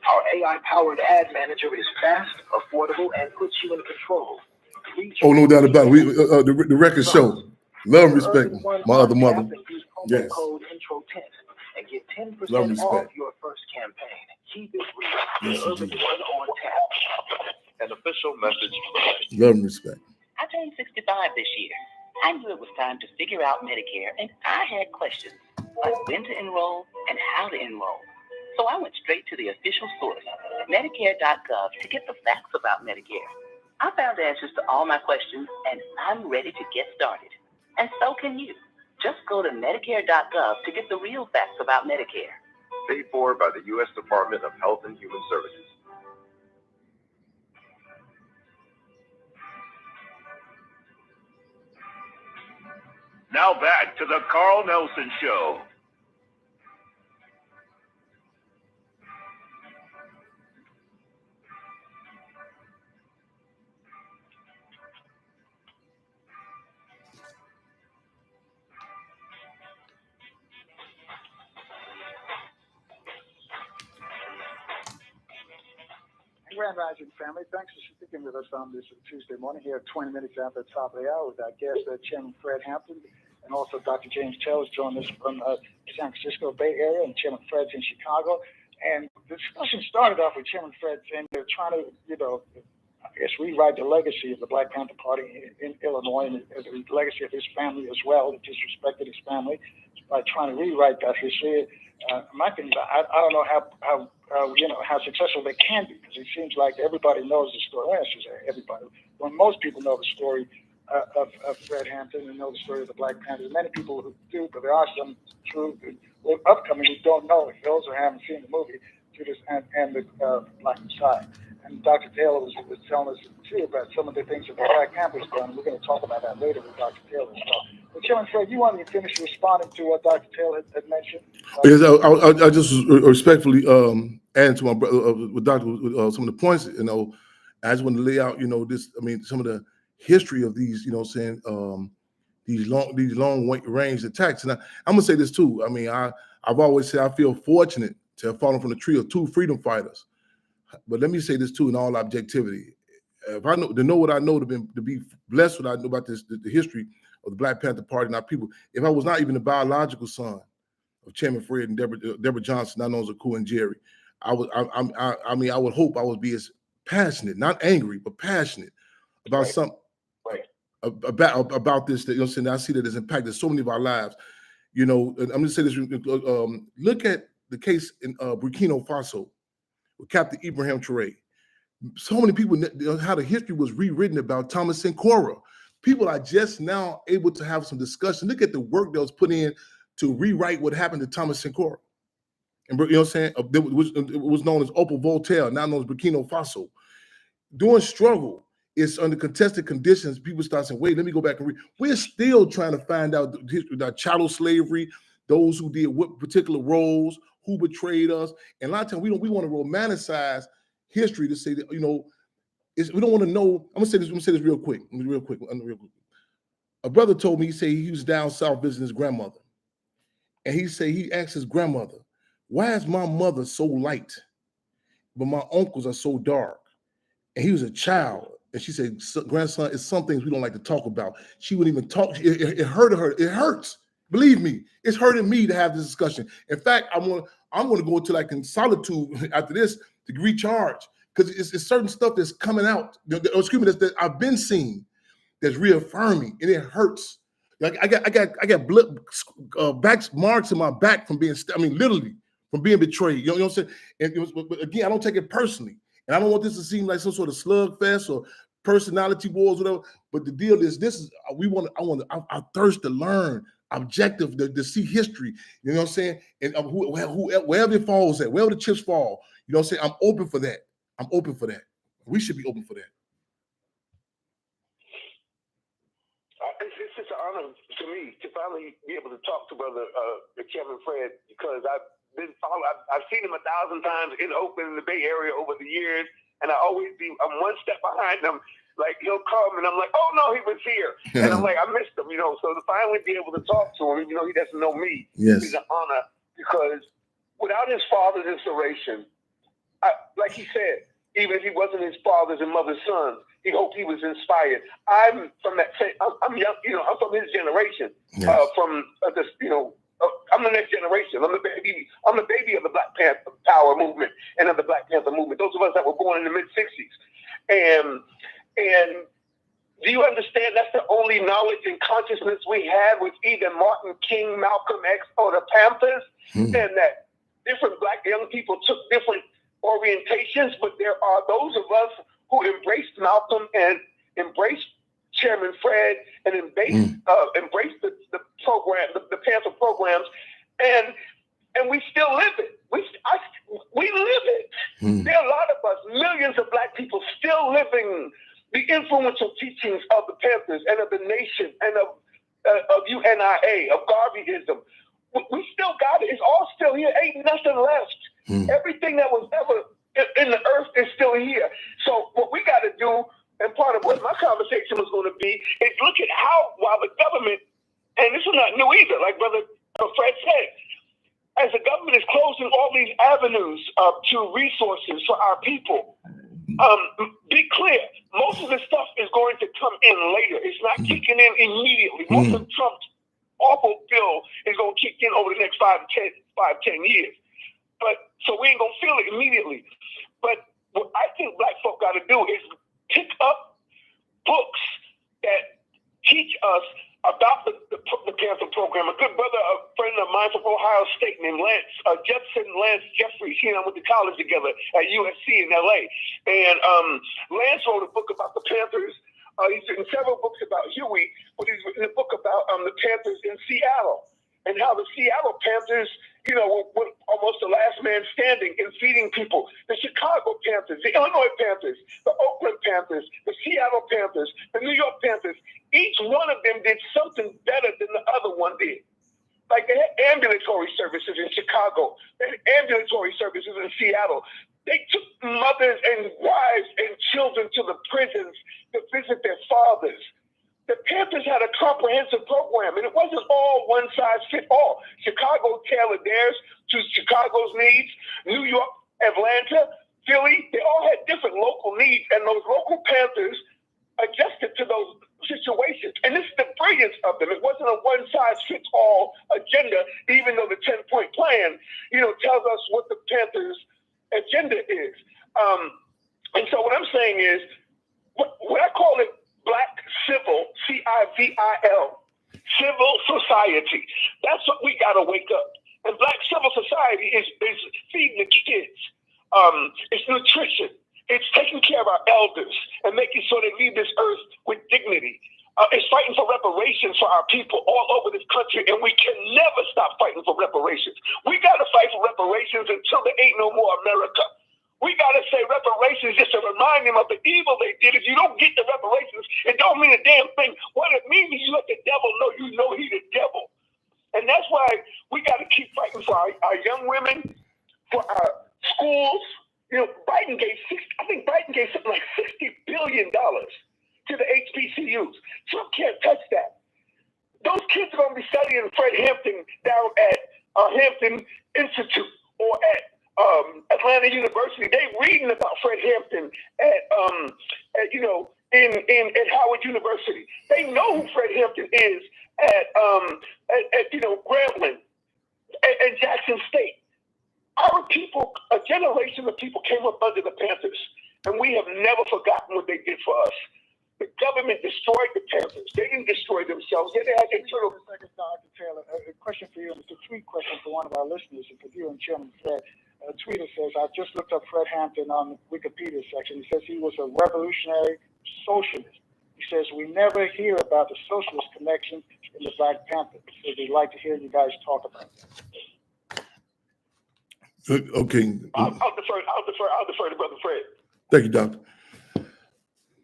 Our AI-powered ad manager is fast, affordable, and puts you in control. Oh, no doubt about it. The record show. Love and respect. My other mother. Yes. Code intro 10 and get 10% Love and off respect. your first campaign. Keep it real. Yes, Urban indeed. One on tap. An official message from Love and respect. I turned 65 this year. I knew it was time to figure out Medicare, and I had questions like when to enroll and how to enroll. So I went straight to the official source, Medicare.gov, to get the facts about Medicare. I found answers to all my questions, and I'm ready to get started. And so can you. Just go to Medicare.gov to get the real facts about Medicare. paid for by the U.S. Department of Health and Human Services. Now back to the Carl Nelson Show. Grand Rising family, thanks for sticking with us on this Tuesday morning here at 20 minutes after the top of the hour with our guest, Chairman Fred Hampton, and also Dr. James Taylor joined us from San Francisco Bay Area, and Chairman Fred's in Chicago. And the discussion started off with Chairman Fred saying they're trying to, I guess, rewrite the legacy of the Black Panther Party in Illinois, and the legacy of his family as well, that disrespected his family, by trying to rewrite that history. My opinion, I don't know how successful they can be, because it seems like everybody knows the story. Well, I should say everybody. When most people know the story of Fred Hampton and know the story of the Black Panthers, many people who do, but there are some upcoming who don't know it, those who haven't seen the movie, Judas and the Black Messiah. And Dr. Taylor was telling us too about some of the things that the Black Panthers done. We're going to talk about that later with Dr. Taylor. But Chairman Fred, you wanted to finish responding to what Dr. Taylor had mentioned? Yes, I just respectfully add to my brother with Doctor some of the points. I just want to lay out, some of the history of these, these long range attacks. And I'm gonna say this too. I mean, I've always said I feel fortunate to have fallen from the tree of two freedom fighters. But let me say this too, in all objectivity. If I know what I know, to be blessed what I know about the history of the Black Panther Party and our people, if I was not even the biological son of Chairman Fred and Deborah Johnson, not known as Aku and Jerry, I would hope I would be as passionate, not angry, but passionate about something, about this. That I see that has impacted so many of our lives. And I'm going to say this: look at the case in Burkina Faso with Captain Ibrahim Traoré. So many people, how the history was rewritten about Thomas Sankara. People are just now able to have some discussion. Look at the work that was put in to rewrite what happened to Thomas Sankara. And you know what I'm saying? It was known as Opal Voltaire, now known as Burkina Faso. During struggle, it's under contested conditions. People start saying, wait, let me go back and read. We're still trying to find out the history of chattel slavery, those who did what particular roles, who betrayed us. And a lot of times we want to romanticize history to say that, we don't want to know. I'm gonna say this real quick. A brother told me, he was down south visiting his grandmother. And he asked his grandmother, why is my mother so light, but my uncles are so dark? And he was a child. And she said, grandson, it's some things we don't like to talk about. She wouldn't even talk. It hurted her. It hurts. Believe me, it's hurting me to have this discussion. In fact, I'm going to go into in solitude after this to recharge, because it's certain stuff that's coming out. That I've been seeing that's reaffirming, and it hurts. Like I got blood, back marks in my back from being, literally from being betrayed. You know what I'm saying? And but again, I don't take it personally, and I don't want this to seem like some sort of slugfest or personality wars, whatever. But the deal is, I thirst to learn, objective, to see history. You know what I'm saying? And wherever it falls at, wherever the chips fall, you know what I'm saying? I'm open for that. I'm open for that. We should be open for that. It's just an honor to me to finally be able to talk to Brother Kevin Fred, because I've seen him 1,000 times in Oakland, in the Bay Area over the years, and I'm one step behind him. Like, he'll come and I'm like, oh no, he was here, and I'm like, I missed him, So to finally be able to talk to him, he doesn't know me. Yes. It's an honor, because without his father's inspiration, like he said, even if he wasn't his father's and mother's son, he hoped he was inspired. I'm from that same. I'm young. I'm from his generation. Yes. I'm the next generation. I'm the baby. I'm the baby of the Black Panther Power movement and of the Black Panther movement. Those of us that were born in the mid '60s. And do you understand? That's the only knowledge and consciousness we had with either Martin King, Malcolm X, or the Panthers, and that different Black young people took different orientations, but there are those of us who embraced Malcolm and embraced Chairman Fred and embraced the program, the Panther programs, and we still live it. We live it. There are a lot of us, millions of Black people, still living the influential teachings of the Panthers and of the nation and of UNIA, of Garveyism. We still got it. It's all still here. Ain't nothing left. Everything that was ever in the earth is still here. So what we got to do, and part of what my conversation was going to be, is look at how, while the government, and this is not new either, like Brother Fred said, as the government is closing all these avenues to resources for our people, be clear, most of the stuff is going to come in later. It's not kicking in immediately. Most of Trump's awful bill is going to kick in over the next 5 to 10 years. But so we ain't going to feel it immediately. But what I think Black folk got to do is pick up books that teach us about the Panther program. A good brother, a friend of mine from Ohio State named Lance Jeffries, he and I went to college together at USC in LA. And Lance wrote a book about the Panthers. He's written several books about Huey, but he's written a book about the Panthers in Seattle and how the Seattle Panthers, were almost the last man standing in feeding people. The Chicago Panthers, the Illinois Panthers, the Oakland Panthers, the Seattle Panthers, the New York Panthers, each one of them did something better than the other one did. Like they had ambulatory services in Chicago, they had ambulatory services in Seattle. They took mothers and wives and children to the prisons to visit their fathers. The Panthers had a comprehensive program, and it wasn't all one size fit all. Chicago tailored theirs to Chicago's needs. New York, Atlanta, Philly, they all had different local needs, and those local Panthers adjusted to those situations. And this is the brilliance of them. It wasn't a one size fits all agenda, even though the 10-point plan, tells us what the Panthers' agenda is. And so what I'm saying is, what I call it, Black civil, CIVIL, civil society. That's what we got to wake up. And Black civil society is feeding the kids. It's nutrition. It's taking care of our elders and making sure they leave this earth with dignity. It's fighting for reparations for our people all over this country, and we can never stop fighting for reparations. We got to fight for reparations until there ain't no more America. We got to say reparations just to remind them of the evil they did. If you don't get the reparations, it don't mean a damn thing. What it means is you let the devil know you know he's the devil. And that's why we got to keep fighting for our young women, for our schools. You know, Biden gave something like $60 billion to the HBCUs. Trump can't touch that. Those kids are going to be studying Fred Hampton down at Hampton Institute or at Atlanta University. They reading about Fred Hampton at Howard University. They know who Fred Hampton is at Grambling and Jackson State. Our people, a generation of people came up under the Panthers, and we have never forgotten what they did for us. The government destroyed the Panthers. They didn't destroy themselves. They had internal. Dr. Taylor, a question for you, and it's a tweet question for one of our listeners, and for you and Chairman Fred. A tweeter says, I just looked up Fred Hampton on the Wikipedia section. He says he was a revolutionary socialist. He says, we never hear about the socialist connection in the Black Panther. So we'd like to hear you guys talk about that. Okay. I'll defer to Brother Fred. Thank you, Doctor.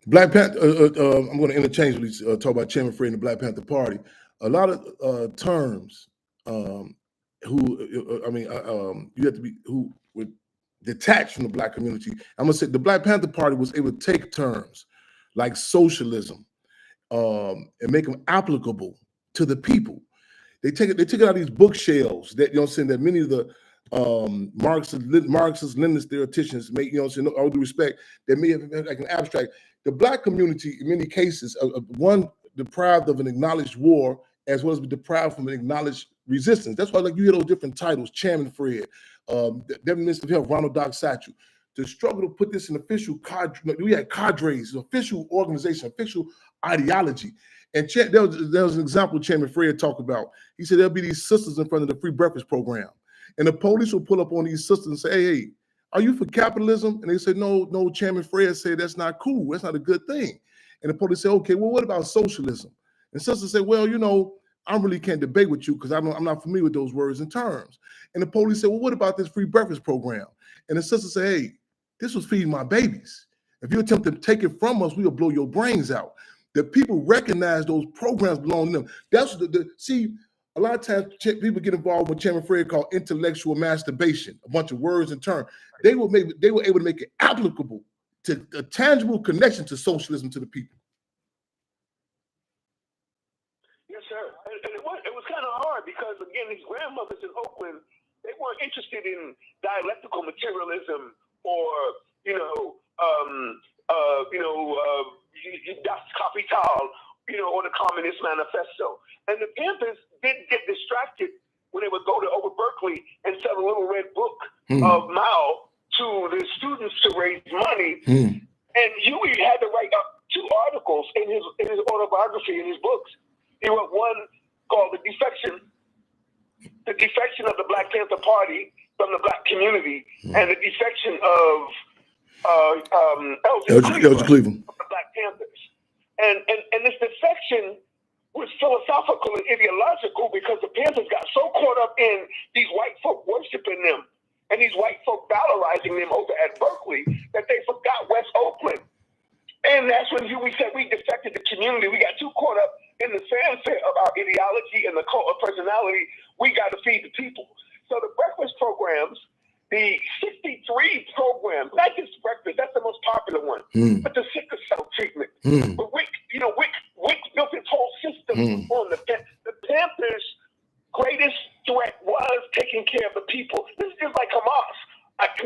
Black Panther, I'm going to interchangeably talk about Chairman Fred and the Black Panther Party. A lot of terms you have to be who were detached from the Black community. I'm going to say the Black Panther Party was able to take terms like socialism and make them applicable to the people. They took it out of these bookshelves that, you know what I'm saying, that many of the Marxist, Leninist theoreticians make, you know what I'm saying, all due respect, they may have like an abstract. The Black community, in many cases, one deprived of an acknowledged war, as well as deprived from an acknowledged resistance. That's why, like, you hear those different titles, Chairman Fred, Deputy Minister of Health, Ronald Doc Satchel. To struggle to put this in official cadre, we had cadres, official organization, official ideology. And there was an example Chairman Fred talked about. He said there'll be these sisters in front of the free breakfast program. And the police will pull up on these sisters and say, hey, are you for capitalism? And they say, no, Chairman Fred said that's not cool. That's not a good thing. And the police say, okay, well, what about socialism? And sisters say, well, you know, I really can't debate with you because I'm not familiar with those words and terms. And the police say, well, what about this free breakfast program? And the sisters say, hey, this was feeding my babies. If you attempt to take it from us, we will blow your brains out. The people recognize those programs belong to them. That's see, a lot of times people get involved with Chairman Fred called intellectual masturbation, a bunch of words and terms. They were able to make it applicable to a tangible connection to socialism to the people. Yes, sir. And it was kind of hard because, again, these grandmothers in Oakland, they weren't interested in dialectical materialism or, Das Kapital, or the Communist Manifesto. And the Panthers didn't get distracted when they would go over Berkeley and sell a little red book of Mao to the students to raise money. And Huey had to write up 2 articles in his autobiography, in his books. He wrote one called The Defection of the Black Panther Party from the Black community, and the defection of Elgin Cleveland from the Black Panthers. And this defection was philosophical and ideological because the Panthers got so caught up in these white folk worshiping them and these white folk valorizing them over at Berkeley that they forgot West Oakland. And that's when Huey said we defected the community. We got too caught up in the fanfare of our ideology and the cult of personality. We got to feed the people. So the breakfast programs, the 63 programs, not just breakfast, that's the most popular one, but the sickle cell treatment. But Wick built his whole system on the Panthers' greatest threat was taking care of the people. This is just like Hamas.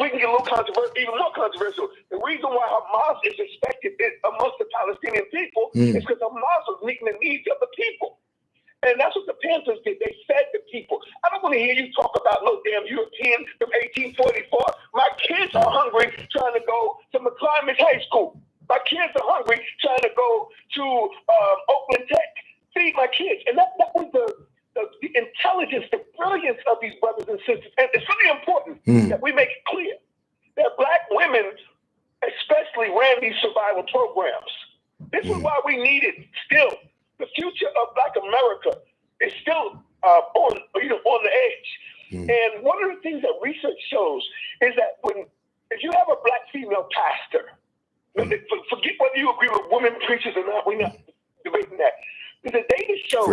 We can get a little controversial, even more controversial. The reason why Hamas is respected amongst the Palestinian people is because Hamas was meeting the needs of the people. And that's what the Panthers did. They fed the people. I don't want to hear you talk about no damn European from 1844. My kids are hungry trying to go to McClymonds High School. My kids are hungry trying to go to Oakland Tech. Feed my kids. And that was the intelligence the brilliance of these brothers and sisters. And it's really important that we make it clear that Black women especially ran these survival programs. This is why we needed still. The future of Black America is still on the edge. And one of the things that research shows is that if you have a Black female pastor, forget whether you agree with women preachers or not, we're not debating that. The data shows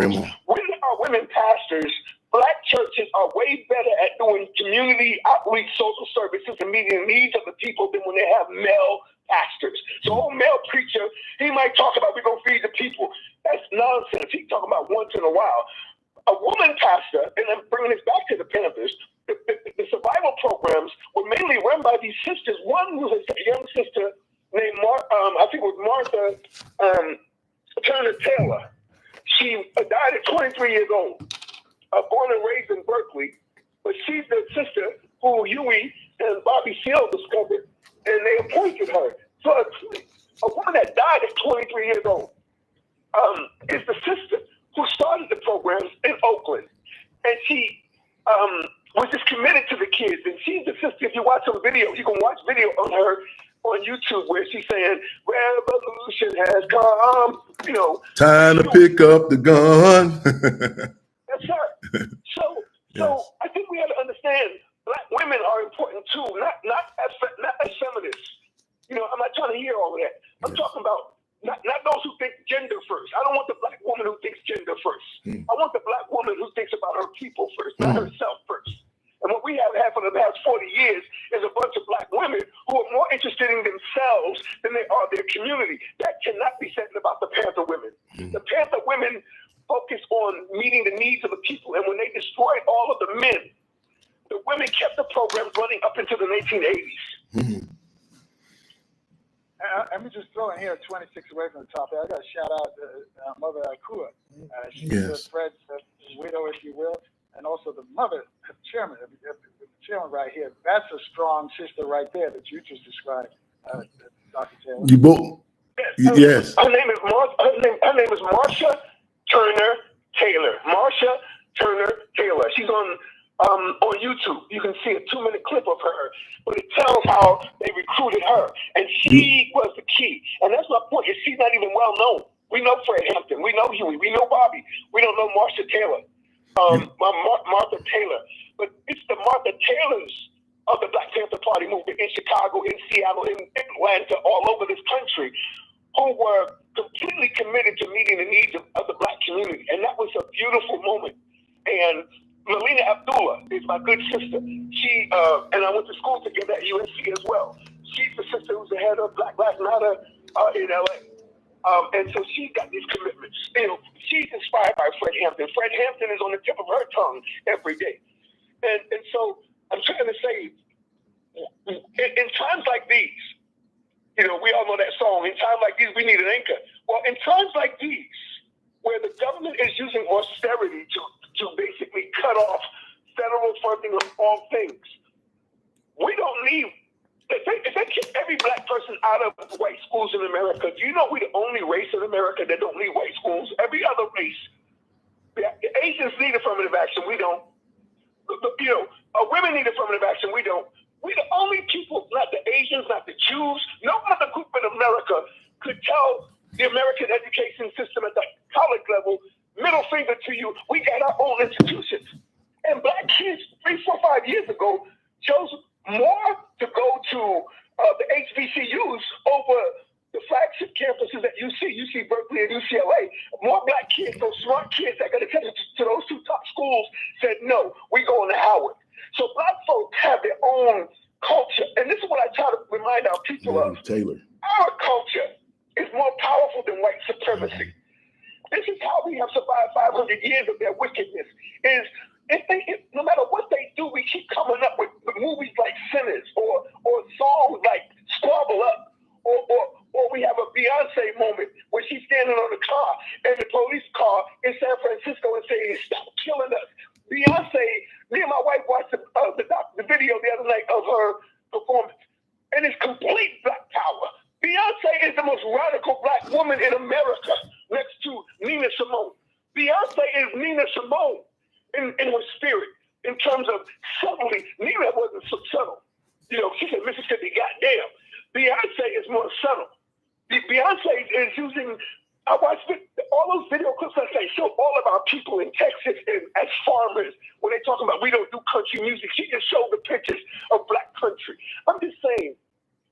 when our women pastors, Black churches are way better at doing community outreach, social services, and meeting the needs of the people than when they have male pastors. So a male preacher, he might talk about we're going to feed the people. That's nonsense. He's talking about once in a while. A woman pastor, and I'm bringing this back to the Panthers, the survival programs were mainly run by these sisters. One was a young sister named I think it was Martha Turner Taylor. She died at 23 years old, born and raised in Berkeley. But she's the sister who Huey and Bobby Seale discovered, and they appointed her. So a woman that died at 23 years old is the sister who started the programs in Oakland. And she was just committed to the kids. And she's the sister, if you watch some video, you can watch video on her on YouTube where she's saying, revolution has come, Time to pick up the gun. That's her. So I think we have to understand Black women are important too, not as feminists. I'm not trying to hear all of that. I'm talking about not those who think gender first. I don't want the Black woman who thinks gender first. I want the Black woman who thinks about her people first, not herself first. And what we have had for the past 40 years is a bunch of Black women who are more interested in themselves than they are their community. That cannot be said about the Panther women. The Panther women focus on meeting the needs of the people. And when they destroyed all of the men, the women kept the programs running up into the 1980s. Let me just throw in here 26 away from the top. I got to shout out Mother Akua. She's Fred's widow, if you will, and also the mother, chairman, the chairman right here. That's a strong sister right there that you just described, Dr. Taylor. You both? Yes. Her name is Marsha Turner Taylor. Marsha Turner Taylor. She's on YouTube. You can see a 2-minute clip of her, but it tells how they recruited her, and she was the key. And that's my point. Is she's not even well known. We know Fred Hampton. We know Huey. We know Bobby. We don't know Marsha Taylor, Martha Taylor. But it's the Martha Taylors of the Black Panther Party movement in Chicago, in Seattle, in Atlanta, all over this country, who were completely committed to meeting the needs of the Black community. And that was a beautiful moment. And Melina Abdullah is my good sister. She and I went to school together at UNC as well. She's the sister who's the head of Black Lives Matter in LA. And so she's got these commitments. She's inspired by Fred Hampton. Fred Hampton is on the tip of her tongue every day. And so I'm trying to say, in times like these, we all know that song, in times like these, we need an anchor. Well, in times like these, where the government is using austerity to basically cut off federal funding of all things, we don't need, if they kick every Black person out of white schools in America, do you know we're the only race in America that don't need white schools? Every other race, the Asians need affirmative action, we don't. Women need affirmative action, we don't. We're the only people, not the Asians, not the Jews, no other group in America could tell the American education system at the college level, middle finger to you, we got our own institutions. And Black kids 3, 4, 5 years ago chose more to go to the HBCUs over the flagship campuses at UC Berkeley and UCLA. More Black kids, those smart kids that got attention to those 2 top schools, said, no, we going to Howard. So Black folks have their own culture. And this is what I try to remind our people of. Taylor. Our culture is more powerful than white supremacy. This is how we have survived 500 years of their wickedness. No matter what they do, we keep coming up with movies like Sinners or songs like Squabble Up, or we have a Beyonce moment where she's standing on the car and the police car in San Francisco and saying, stop killing us. Beyonce, me and my wife watched the video the other night of her performance, and it's complete Black power. Beyonce is the most radical Black woman in America next to Nina Simone. Beyonce is Nina Simone in her spirit. in terms of subtlety. Nina wasn't so subtle. You know, she said Mississippi, goddamn. Beyonce is more subtle. Beyonce is using. I watched all those video clips that they show all of our people in Texas and as farmers when they talking about we don't do country music. She just showed the pictures of black country. I'm just saying,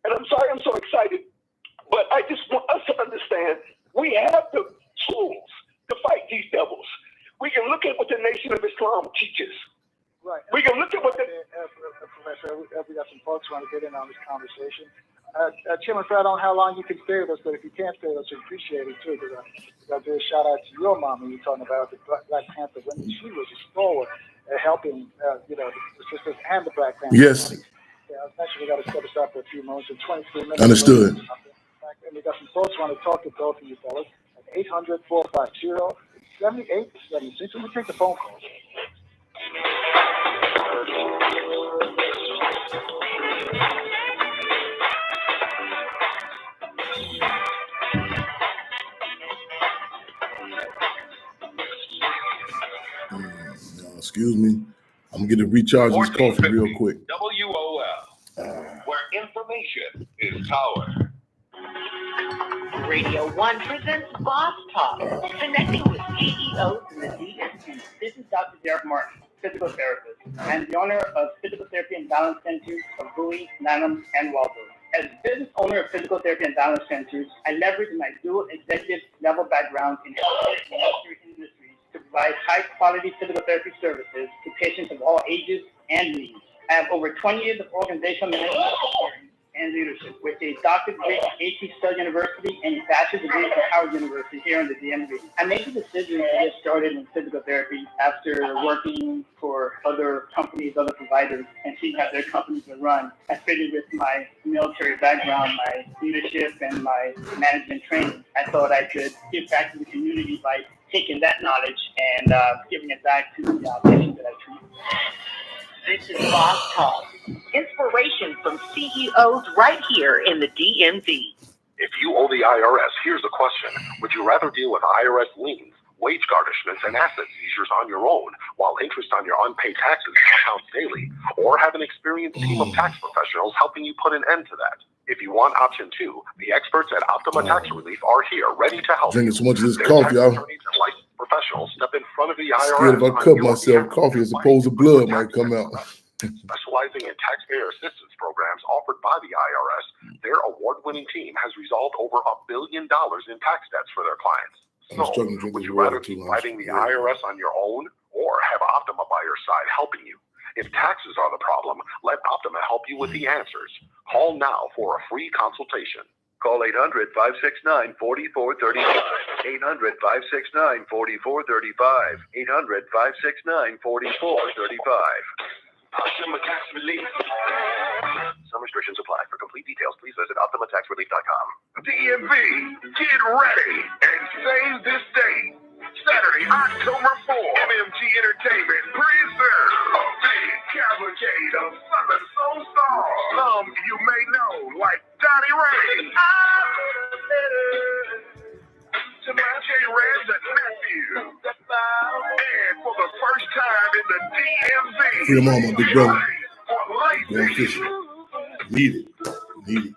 and I'm sorry I'm so excited, but I just want us to understand we have the tools to fight these devils. We can look at what the Nation of Islam teaches. Right. We can look at what the Professor, we got some folks want to get in on this conversation. Chairman Fred, I don't know how long you can stay with us, but if you can't stay with us, we appreciate it too. Because I do a shout out to your mom when you're talking about the Black Panther women. She was a stalwart at helping, the sisters and the Black Panther. Yes. Yeah, actually, we got to step aside for a few moments. In 23 minutes. Understood. And we got some folks want to talk to both of you fellas at 800-450-7876. Let me take the phone call. Excuse me. I'm going to recharge this coffee real quick. WOL, where information is power. Radio 1 presents Boss Talk, connecting with CEOs in the DMV. This is Dr. Derek Martin, physical therapist. I'm the owner of Physical Therapy and Balance Centers of Bowie, Lanham, and Waldorf. As business owner of Physical Therapy and Balance Centers, I leverage my dual executive level background in healthcare and healthcare industries to provide high-quality physical therapy services to patients of all ages and needs. I have over 20 years of organizational management experience and leadership with a doctorate degree from A.T. Still University and a bachelor's degree from Howard University here in the DMV. I made the decision to get started in physical therapy after working for other companies, other providers, and seeing how their companies are run. I figured with my military background, my leadership, and my management training, I thought I could give back to the community by taking that knowledge and giving it back to the patients that I treat. This is Boss Talk, inspiration from CEOs right here in the DMV. If you owe the IRS, here's the question. Would you rather deal with IRS liens, wage garnishments, and asset seizures on your own while interest on your unpaid taxes compounds daily, or have an experienced team of tax professionals helping you put an end to that? If you want option 2, the experts at Optima Tax Relief are here ready to help. Drinking so much of this Their coffee, tax attorneys and licensed professionals step in front of the IRS. Scared if I cut myself, coffee as opposed to blood might come out. Specializing in taxpayer assistance programs offered by the IRS, their award-winning team has resolved over $1 billion in tax debts for their clients. So, would you rather keep fighting the IRS on your own or have Optima by your side helping you? If taxes are the problem, let Optima help you with the answers. Call now for a free consultation. Call 800-569-4435. 800-569-4435. 800-569-4435. Optima Tax Relief. Some restrictions apply. For complete details, please visit OptimaTaxRelief.com. DMV, get ready and save this date. Saturday, October 4th, MMG Entertainment presents a big cavalcade of Southern Soul stars. Some you may know, like Donnie Ray, J. Reds and Nephew. And for the first time in the DMV, Free them all, my big brother. Going fishing. Need it. And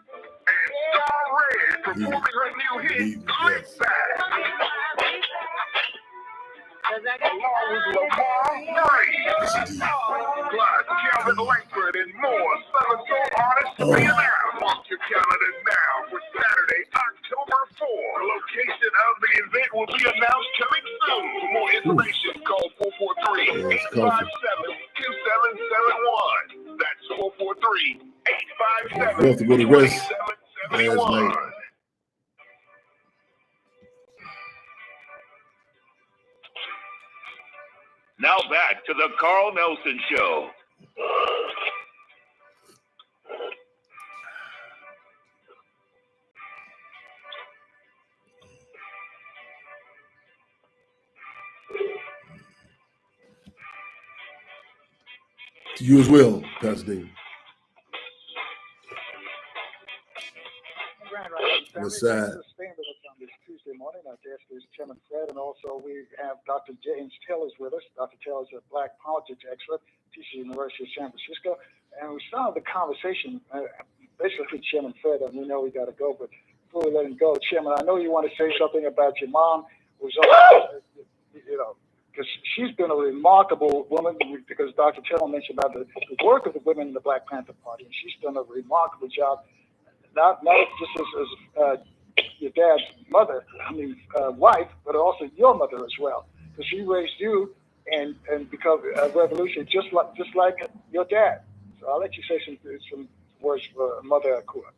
Star Red performing her new hit, Lick Back. Along with Lamar Free, plus Calvin Langford and more Southern Soul artists to be announced. Mark your calendar now for Saturday, October 4th. The location of the event will be announced coming soon. For more information, call 443-857-2771. That's 443-857-2771. We have to go to rest last night. Now back to the Carl Nelson Show. To you as well, Pastor David. What's that? Staying with us on this Tuesday morning. Our guest is Chairman Fred, and also we have Dr. James Taylor's with us. Dr. Taylor's a black politics expert, teaches at the University of San Francisco. And we started the conversation basically with Chairman Fred, and we know we got to go, but before we let him go, Chairman, I know you want to say something about your mom, who's also, because she's been a remarkable woman, because Dr. Taylor mentioned about the work of the women in the Black Panther Party, and she's done a remarkable job, not just as your dad's mother, wife, but also your mother as well, because she raised you and become a revolution just like your dad. So I'll let you say some words for Mother Akua.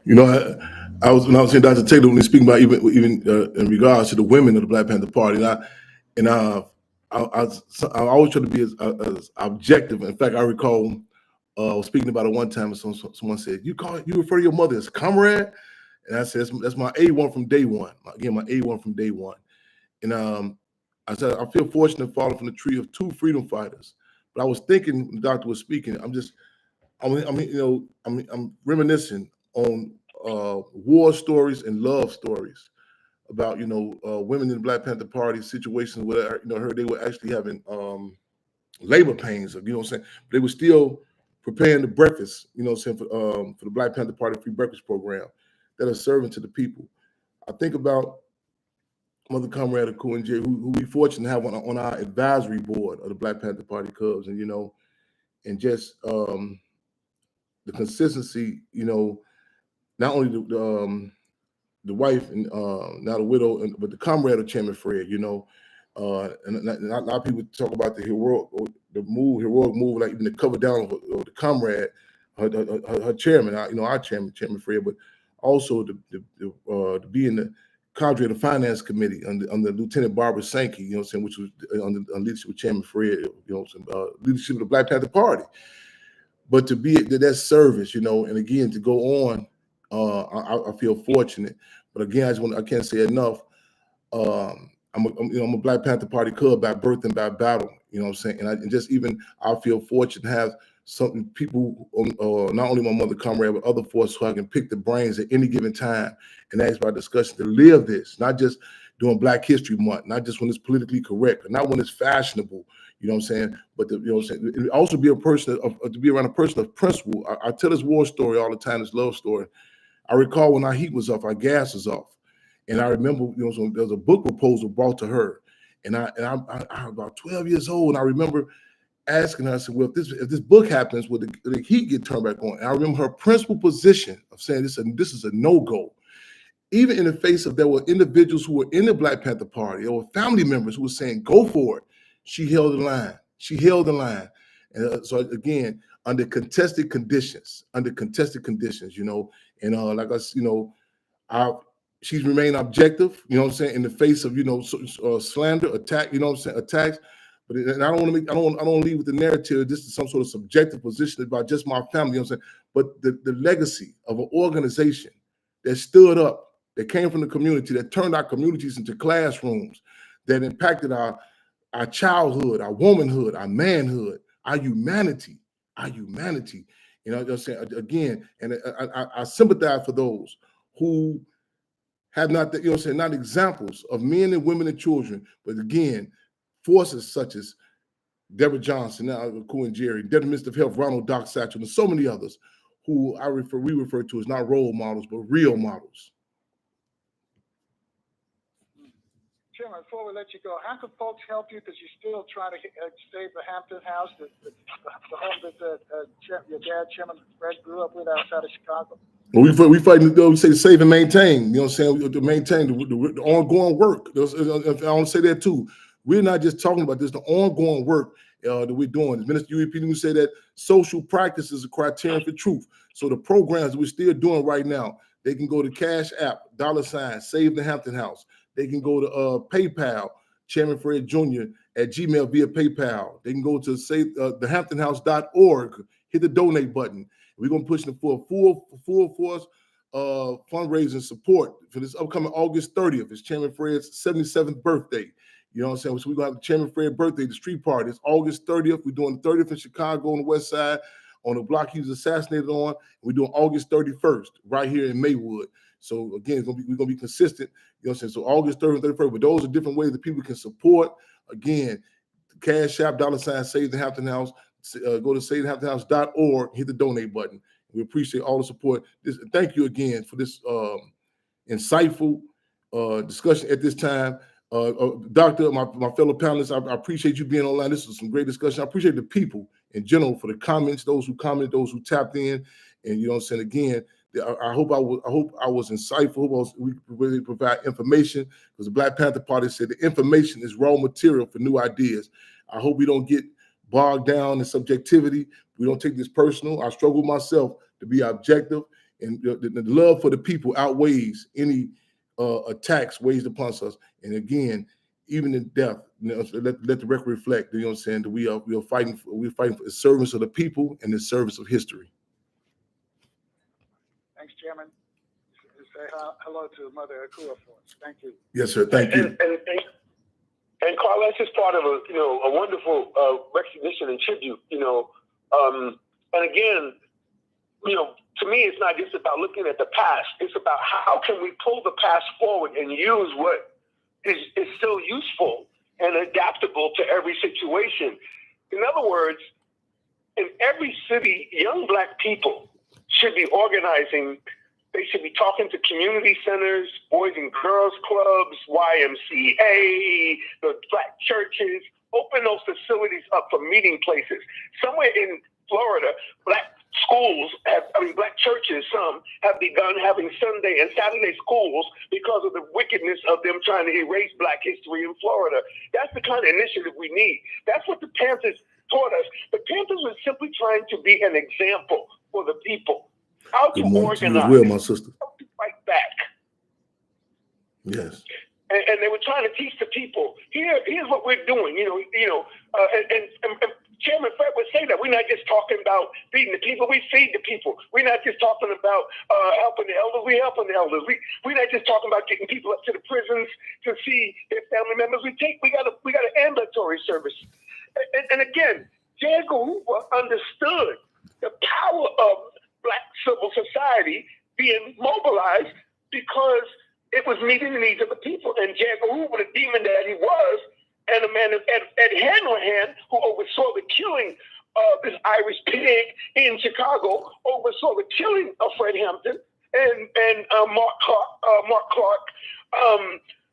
You know, I was when I was saying Dr. Taylor when he's speaking about even in regards to the women of the Black Panther Party, and I always try to be as objective. In fact, I recall I was speaking about it one time, and someone said, "You refer to your mother as comrade," and I said, "That's my A1 from day one." Again, my A1 from day one. And I said, I feel fortunate falling from the tree of two freedom fighters. But I was thinking, when the doctor was speaking, I'm reminiscing on war stories and love stories about women in the Black Panther Party situations where I heard they were actually having labor pains, what I'm saying. They were still preparing the breakfast, for the Black Panther Party free breakfast program that are serving to the people. I think about Mother Comrade Akua and Jay, who we fortunate to have on our advisory board of the Black Panther Party Cubs, and just the consistency, not only the wife and now the widow, but the comrade of Chairman Fred, and a lot of people talk about the heroic move, like even the cover down of the comrade, her chairman, our Chairman Fred, but also to be in the cadre of the finance committee under Lieutenant Barbara Sankey, which was under leadership of Chairman Fred, leadership of the Black Panther Party. But to be at that service, and again to go on, I feel fortunate. But again, I can't say enough. I'm a Black Panther Party Cub by birth and by battle. You know what I'm saying? And I feel fortunate to have some people, not only my mother comrade, but other forces who I can pick the brains at any given time and ask about discussion to live this, not just during Black History Month, not just when it's politically correct, or not when it's fashionable. You know what I'm saying? But also be a person to be around a person of principle. I tell this war story all the time, this love story. I recall when our heat was off, our gas was off. And I remember, so there was a book proposal brought to her, and I was about 12 years old, and I remember asking her, I said, well, if this book happens, will the heat get turned back on? And I remember her principal position of saying this is a no-go. Even in the face of there were individuals who were in the Black Panther Party, or family members who were saying, go for it. She held the line. And so again, under contested conditions, and like us, she's remained objective, in the face of slander, attack, attacks. But and I don't leave with the narrative. This is some sort of subjective position about just my family, But the legacy of an organization that stood up, that came from the community, that turned our communities into classrooms, that impacted our childhood, our womanhood, our manhood, our humanity. Again, and I sympathize for those who have not, not examples of men and women and children, but again, forces such as Deborah Johnson, now Akua and Jerry, Deputy Minister of Health Ronald Doc Satchel, and so many others who we refer to as not role models, but real models. Chairman, before we let you go, how can folks help you? Because you're still trying to save the Hampton House, the home that your dad, Chairman Fred, grew up with outside of Chicago. Well, we fighting. We say save and maintain. To maintain the ongoing work. I want to say that too. We're not just talking about this. The ongoing work that we're doing. Minister UEP say that social practice is a criterion for truth. So the programs that we're still doing right now, they can go to Cash App, $ Save the Hampton House. They can go to PayPal, Chairman Fred Jr. at Gmail via PayPal. They can go to thehamptonhouse.org, hit the donate button. We're going to push them for a full force fundraising support for this upcoming August 30th. It's Chairman Fred's 77th birthday. You know what I'm saying? So we're going to have the Chairman Fred birthday, the street party. It's August 30th. We're doing the 30th in Chicago on the west side, on the block he was assassinated on. We're doing August 31st right here in Maywood. So again, we're gonna be consistent. You know what I'm saying? So August 3rd and 31st, but those are different ways that people can support. Again, Cash App, $ Save the Hampton House. Go to savethehamptonhouse.org, hit the donate button. We appreciate all the support. Thank you again for this insightful discussion at this time. Doctor, my fellow panelists, I appreciate you being online. This was some great discussion. I appreciate the people in general for the comments, those who commented, those who tapped in. And you know what I'm saying? Again, I hope I was insightful. We really provide information, because the Black Panther Party said the information is raw material for new ideas. I hope we don't get bogged down in subjectivity. We don't take this personal. I struggle myself to be objective, and the love for the people outweighs any attacks waged upon us. And again, even in death, you know, let the record reflect. You know what I'm saying? That we are fighting for the service of the people and the service of history. Thanks, Chairman. Say hello to Mother Akua for us. Thank you. Yes, sir. Thank you. And Carl, that's just part of a wonderful recognition and tribute. And again, to me, it's not just about looking at the past. It's about how can we pull the past forward and use what is still useful and adaptable to every situation. In other words, in every city, young Black people should be organizing. They should be talking to community centers, boys and girls clubs, YMCA, the Black churches. Open those facilities up for meeting places. Somewhere in Florida, Black churches, some have begun having Sunday and Saturday schools because of the wickedness of them trying to erase Black history in Florida. That's the kind of initiative we need. That's what the Panthers taught us. The Panthers were simply trying to be an example for the people. How to organize, to you as well, my sister. How to fight back. Yes. And they were trying to teach the people, here's what we're doing, and Chairman Fred would say that we're not just talking about feeding the people, we feed the people. We're not just talking about helping the elders, we're helping the elders. We're not just talking about getting people up to the prisons to see their family members. We got an ambulatory service. And again, J. Edgar Hoover understood the power of Black civil society being mobilized because it was meeting the needs of the people. And J. Edgar Hoover, the demon that he was, and a man, Ed Hanrahan, who oversaw the killing of this Irish pig in Chicago, oversaw the killing of Fred Hampton and Mark Clark,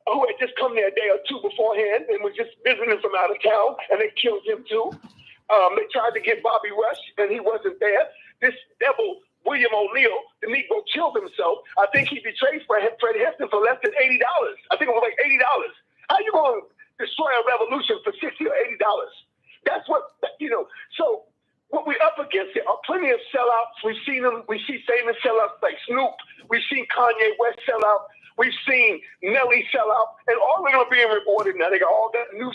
who had just come there a day or two beforehand and was just visiting from out of town, and they killed him too. They tried to get Bobby Rush, and he wasn't there. This devil, William O'Neill, the Negro, killed himself. I think he betrayed Fred Hampton for less than $80. I think it was like $80. How you going to destroy a revolution for $60 or $80? That's what, so what we're up against, there are plenty of sellouts. We see famous sellouts like Snoop. We've seen Kanye West sell out. We've seen Nelly sell out. And all of them are being rewarded now. They got all that new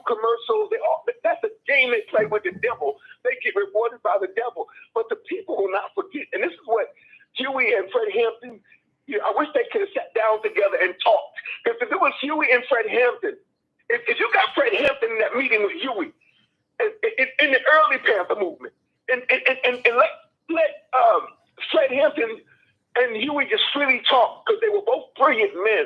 commercials. That's a game they play with the devil. They get rewarded by the devil. But the people will not forget. And this is what Huey and Fred Hampton, I wish they could have sat down together and talked. Because if it was Huey and Fred Hampton, if you got Fred Hampton in that meeting with Huey, in the early Panther movement, and let Fred Hampton and Huey just freely talk, because they were both brilliant men.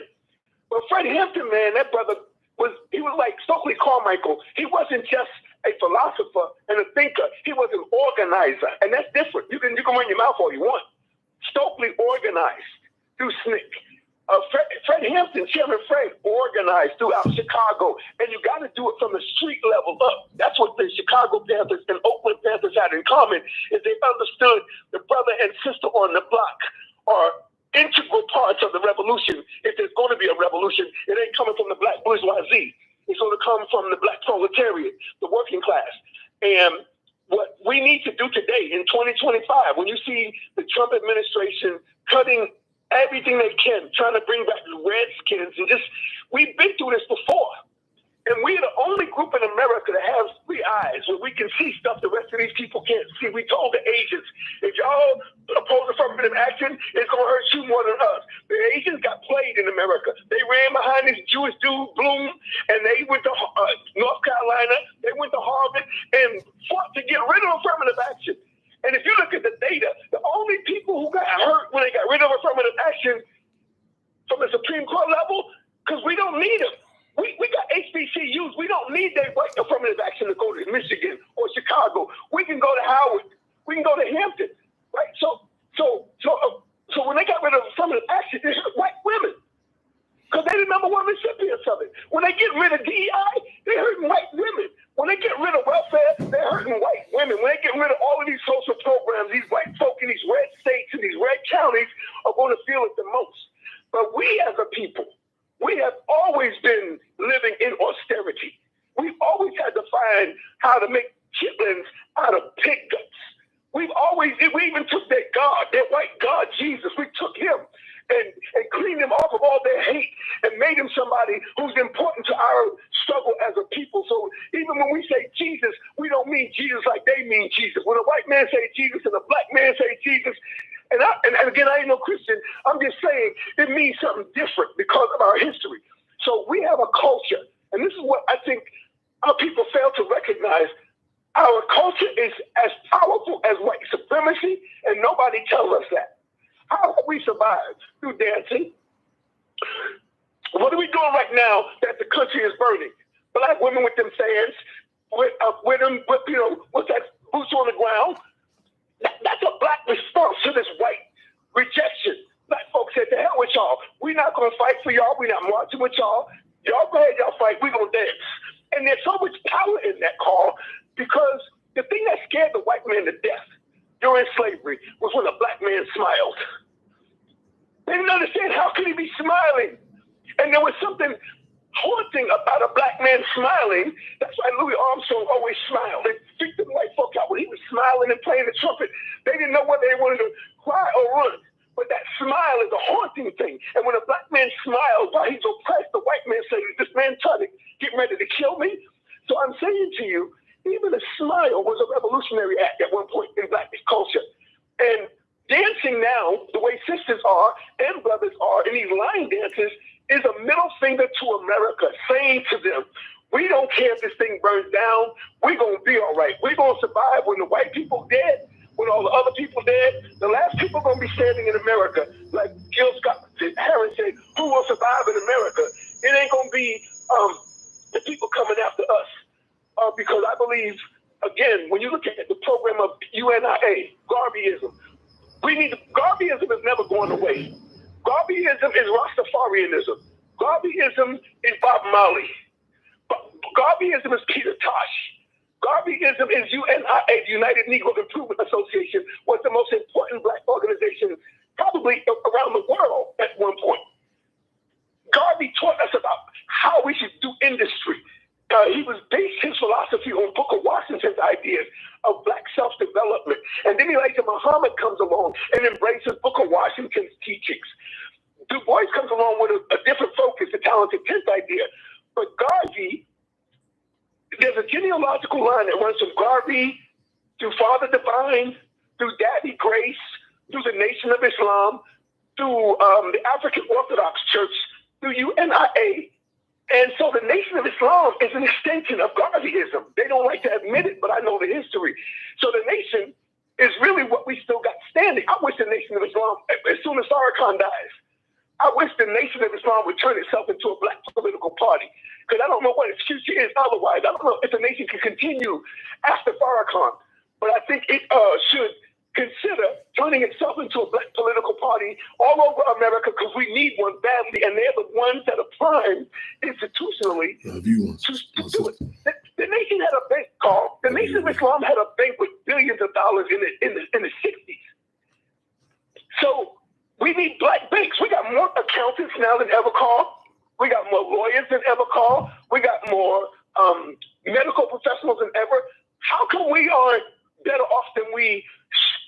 But Fred Hampton, man, that brother was like Stokely Carmichael. He wasn't just a philosopher and a thinker. He was an organizer, and that's different. You can run your mouth all you want. Stokely organized through SNCC. Fred Hampton, Chairman Fred, organized throughout Chicago, and you got to do it from the street level up. That's what the Chicago Panthers and Oakland Panthers had in common, is they understood the brother and sister on the block are integral parts of the revolution. If there's going to be a revolution, it ain't coming from the Black bourgeoisie. It's going to come from the Black proletariat, the working class. And what we need to do today in 2025, when you see the Trump administration cutting everything they can, trying to bring back the Redskins, and we've been through this before. And we're the only group in America that has three eyes, where we can see stuff the rest of these people can't see. We told the agents, if y'all oppose affirmative action, it's going to hurt you more than us. The agents got played in America. They ran behind this Jewish dude, Bloom, and they went to North Carolina, they went to Harvard, and fought to get rid of affirmative action. And if you look at the data, the only people who got hurt when they got rid of affirmative action Hampton, right? So when they got rid of some of the action, they hurt white women because they remember one recipients of it. When they get rid of DEI, they hurting white women. When they get rid of welfare, they're hurting white women. When they get rid of all of these social programs, these white folk in these red states and these red counties are going to feel it the most. But we as a people, we have always been living in austerity. We've always had to find how to make chitlins out of pig guts. We even took their God, their white God, Jesus. We took him and cleaned him off of all their hate and made him somebody who's important to our struggle as a people. So even when we say Jesus, we don't mean Jesus like they mean Jesus. When a white man say Jesus and a black man say Jesus, and again, I ain't no Christian, I'm just saying it means something different because of our history. So we have a culture, and this is what I think our people fail to recognize. Our culture is as powerful as white supremacy, and nobody tells us that. How have we survived? Through dancing. What are we doing right now that the country is burning? Black women with them fans, with them, what's that, boots on the ground? That's a black response to this white rejection. Black folks said, to hell with y'all. We're not going to fight for y'all. We're not marching with y'all. Y'all go ahead, y'all fight. We're going to dance. And there's so much power in that call because the thing that scared the white man to death during slavery was when a black man smiled. They didn't understand how could he be smiling. And there was something haunting about a black man smiling. That's why Louis Armstrong always smiled. They freaked the white folk out when he was smiling and playing the trumpet. They didn't know whether they wanted to cry or run. But that smile is a haunting thing. And when a black man smiles while he's oppressed, the white man says, this man trying to get ready to kill me? So I'm saying to you, even a smile was a revolutionary act at one point in black culture. And dancing now, the way sisters are and brothers are in these line dances, is a middle finger to America, saying to them, we don't care if this thing burns down, we're going to be all right. We're going to survive when the white people dead, when all the other people dead. The last people going to be standing in America, like Gil Scott Harris said, who will survive in America? It ain't going to be the people coming after us. Because I believe, again, when you look at the program of UNIA, Garveyism, Garveyism is never going away. Garveyism is Rastafarianism. Garveyism is Bob Marley. Garveyism is Peter Tosh. Garveyism is UNIA, the United Negro Improvement Association, was the most important black organization probably around the world at one point. Garvey taught us about how we should do industry. He was based his philosophy on Booker Washington's ideas of black self-development. And then Elijah Muhammad comes along and embraces Booker Washington's teachings. Du Bois comes along with a different focus, the talented 10th idea. But Garvey, there's a genealogical line that runs from Garvey through Father Divine, through Daddy Grace, through the Nation of Islam, through the African Orthodox Church, through UNIA. And so the Nation of Islam is an extension of Garveyism. They don't like to admit it, but I know the history. So the nation is really what we still got standing. I wish the Nation of Islam, as soon as Farrakhan dies, I wish the Nation of Islam would turn itself into a black political party. Because I don't know what its future is otherwise. I don't know if the nation can continue after Farrakhan. But I think it should consider turning itself into a black political party all over America because we need one badly, and they're the ones that are primed institutionally to do it. The nation had a bank called, the Nation of Islam had a bank with billions of dollars in the 60s. So we need black banks. We got more accountants now than ever called. We got more lawyers than ever called. We got more medical professionals than ever. How come we aren't better off than we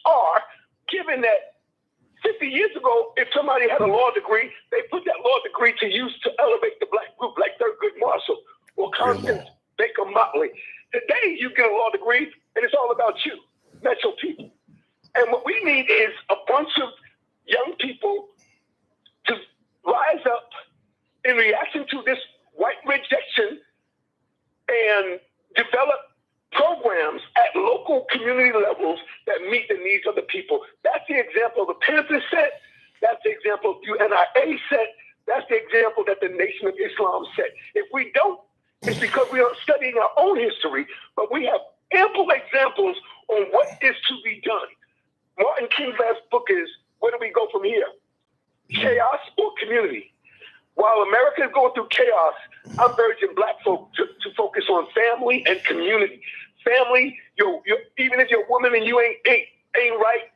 are, given that 50 years ago, if somebody had a law degree, they put that law degree to use to elevate the black group, like Thurgood Marshall or Constance Baker Motley. Today, you get a law degree, and it's all about you, not your people. And what we need is a bunch of young people to rise up in reaction to this white rejection and develop programs at local community levels that meet the needs of the people. That's the example the Panther set. That's the example UNIA set. That's the example that the Nation of Islam set. If we don't, it's because we aren't studying our own history, but we have ample examples on what is to be done. chaos, I'm urging Black folk to focus on family and community. Family, even if you're a woman and you ain't right,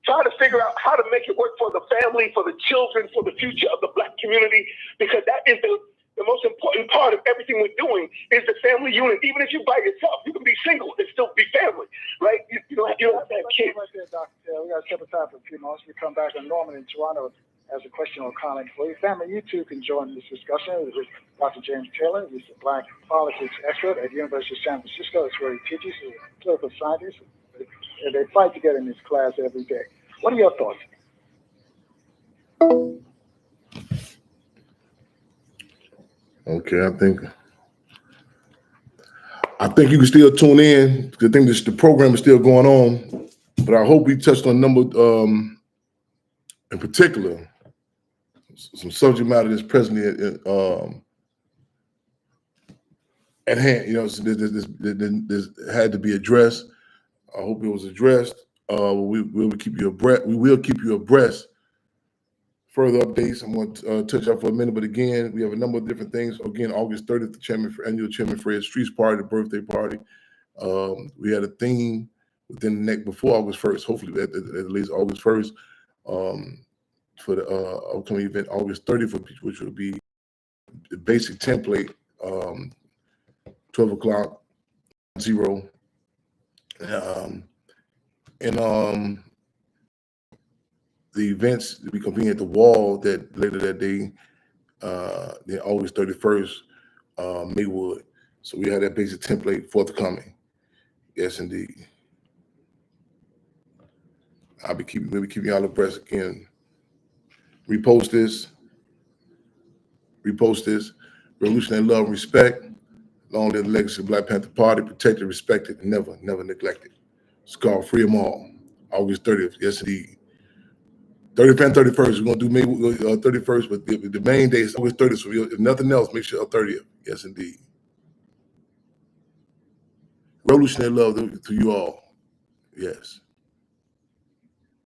try to figure out how to make it work for the family, for the children, for the future of the Black community, because that is the most important part of everything we're doing is the family unit. Even if you by yourself, you can be single and still be family, right? You don't have to have kids. Right there, Dr. Taylor. We got to step aside for a few moments. We come back, and Norman in Toronto has a question or comment for you. Family, you too can join this discussion with Dr. James Taylor. He's a Black politics expert at the University of San Francisco. That's where he teaches. He's a political scientist. They fight together in this class every day. What are your thoughts? Okay, I think you can still tune in. I think the program is still going on, but I hope we touched on a number, in particular, some subject matter that's presently at hand. You know, this had to be addressed. I hope it was addressed. We will keep you abreast. We will keep you abreast. Further updates. I'm going to touch up for a minute, but again, we have a number of different things. Again, August 30th, the annual Chairman Fred Streets party, the birthday party. We had a theme within the next before August 1st, hopefully at least August 1st, for the upcoming event, August 30th, which will be the basic template, 12 o'clock, 0. The events to be convened at the wall that later that day, then August 31st, Maywood. So we have that basic template forthcoming. Yes, indeed. We'll be keeping y'all abreast again. Repost this. Revolutionary love and respect. Long live the legacy of Black Panther Party. Protected, respected, and never neglected. It's called Free 'Em All. August 30th. Yes, indeed. 30th and 31st. We're going to do maybe 31st, but the main day is August 30th. So if nothing else, make sure 30th. Yes, indeed. Revolutionary love to you all. Yes.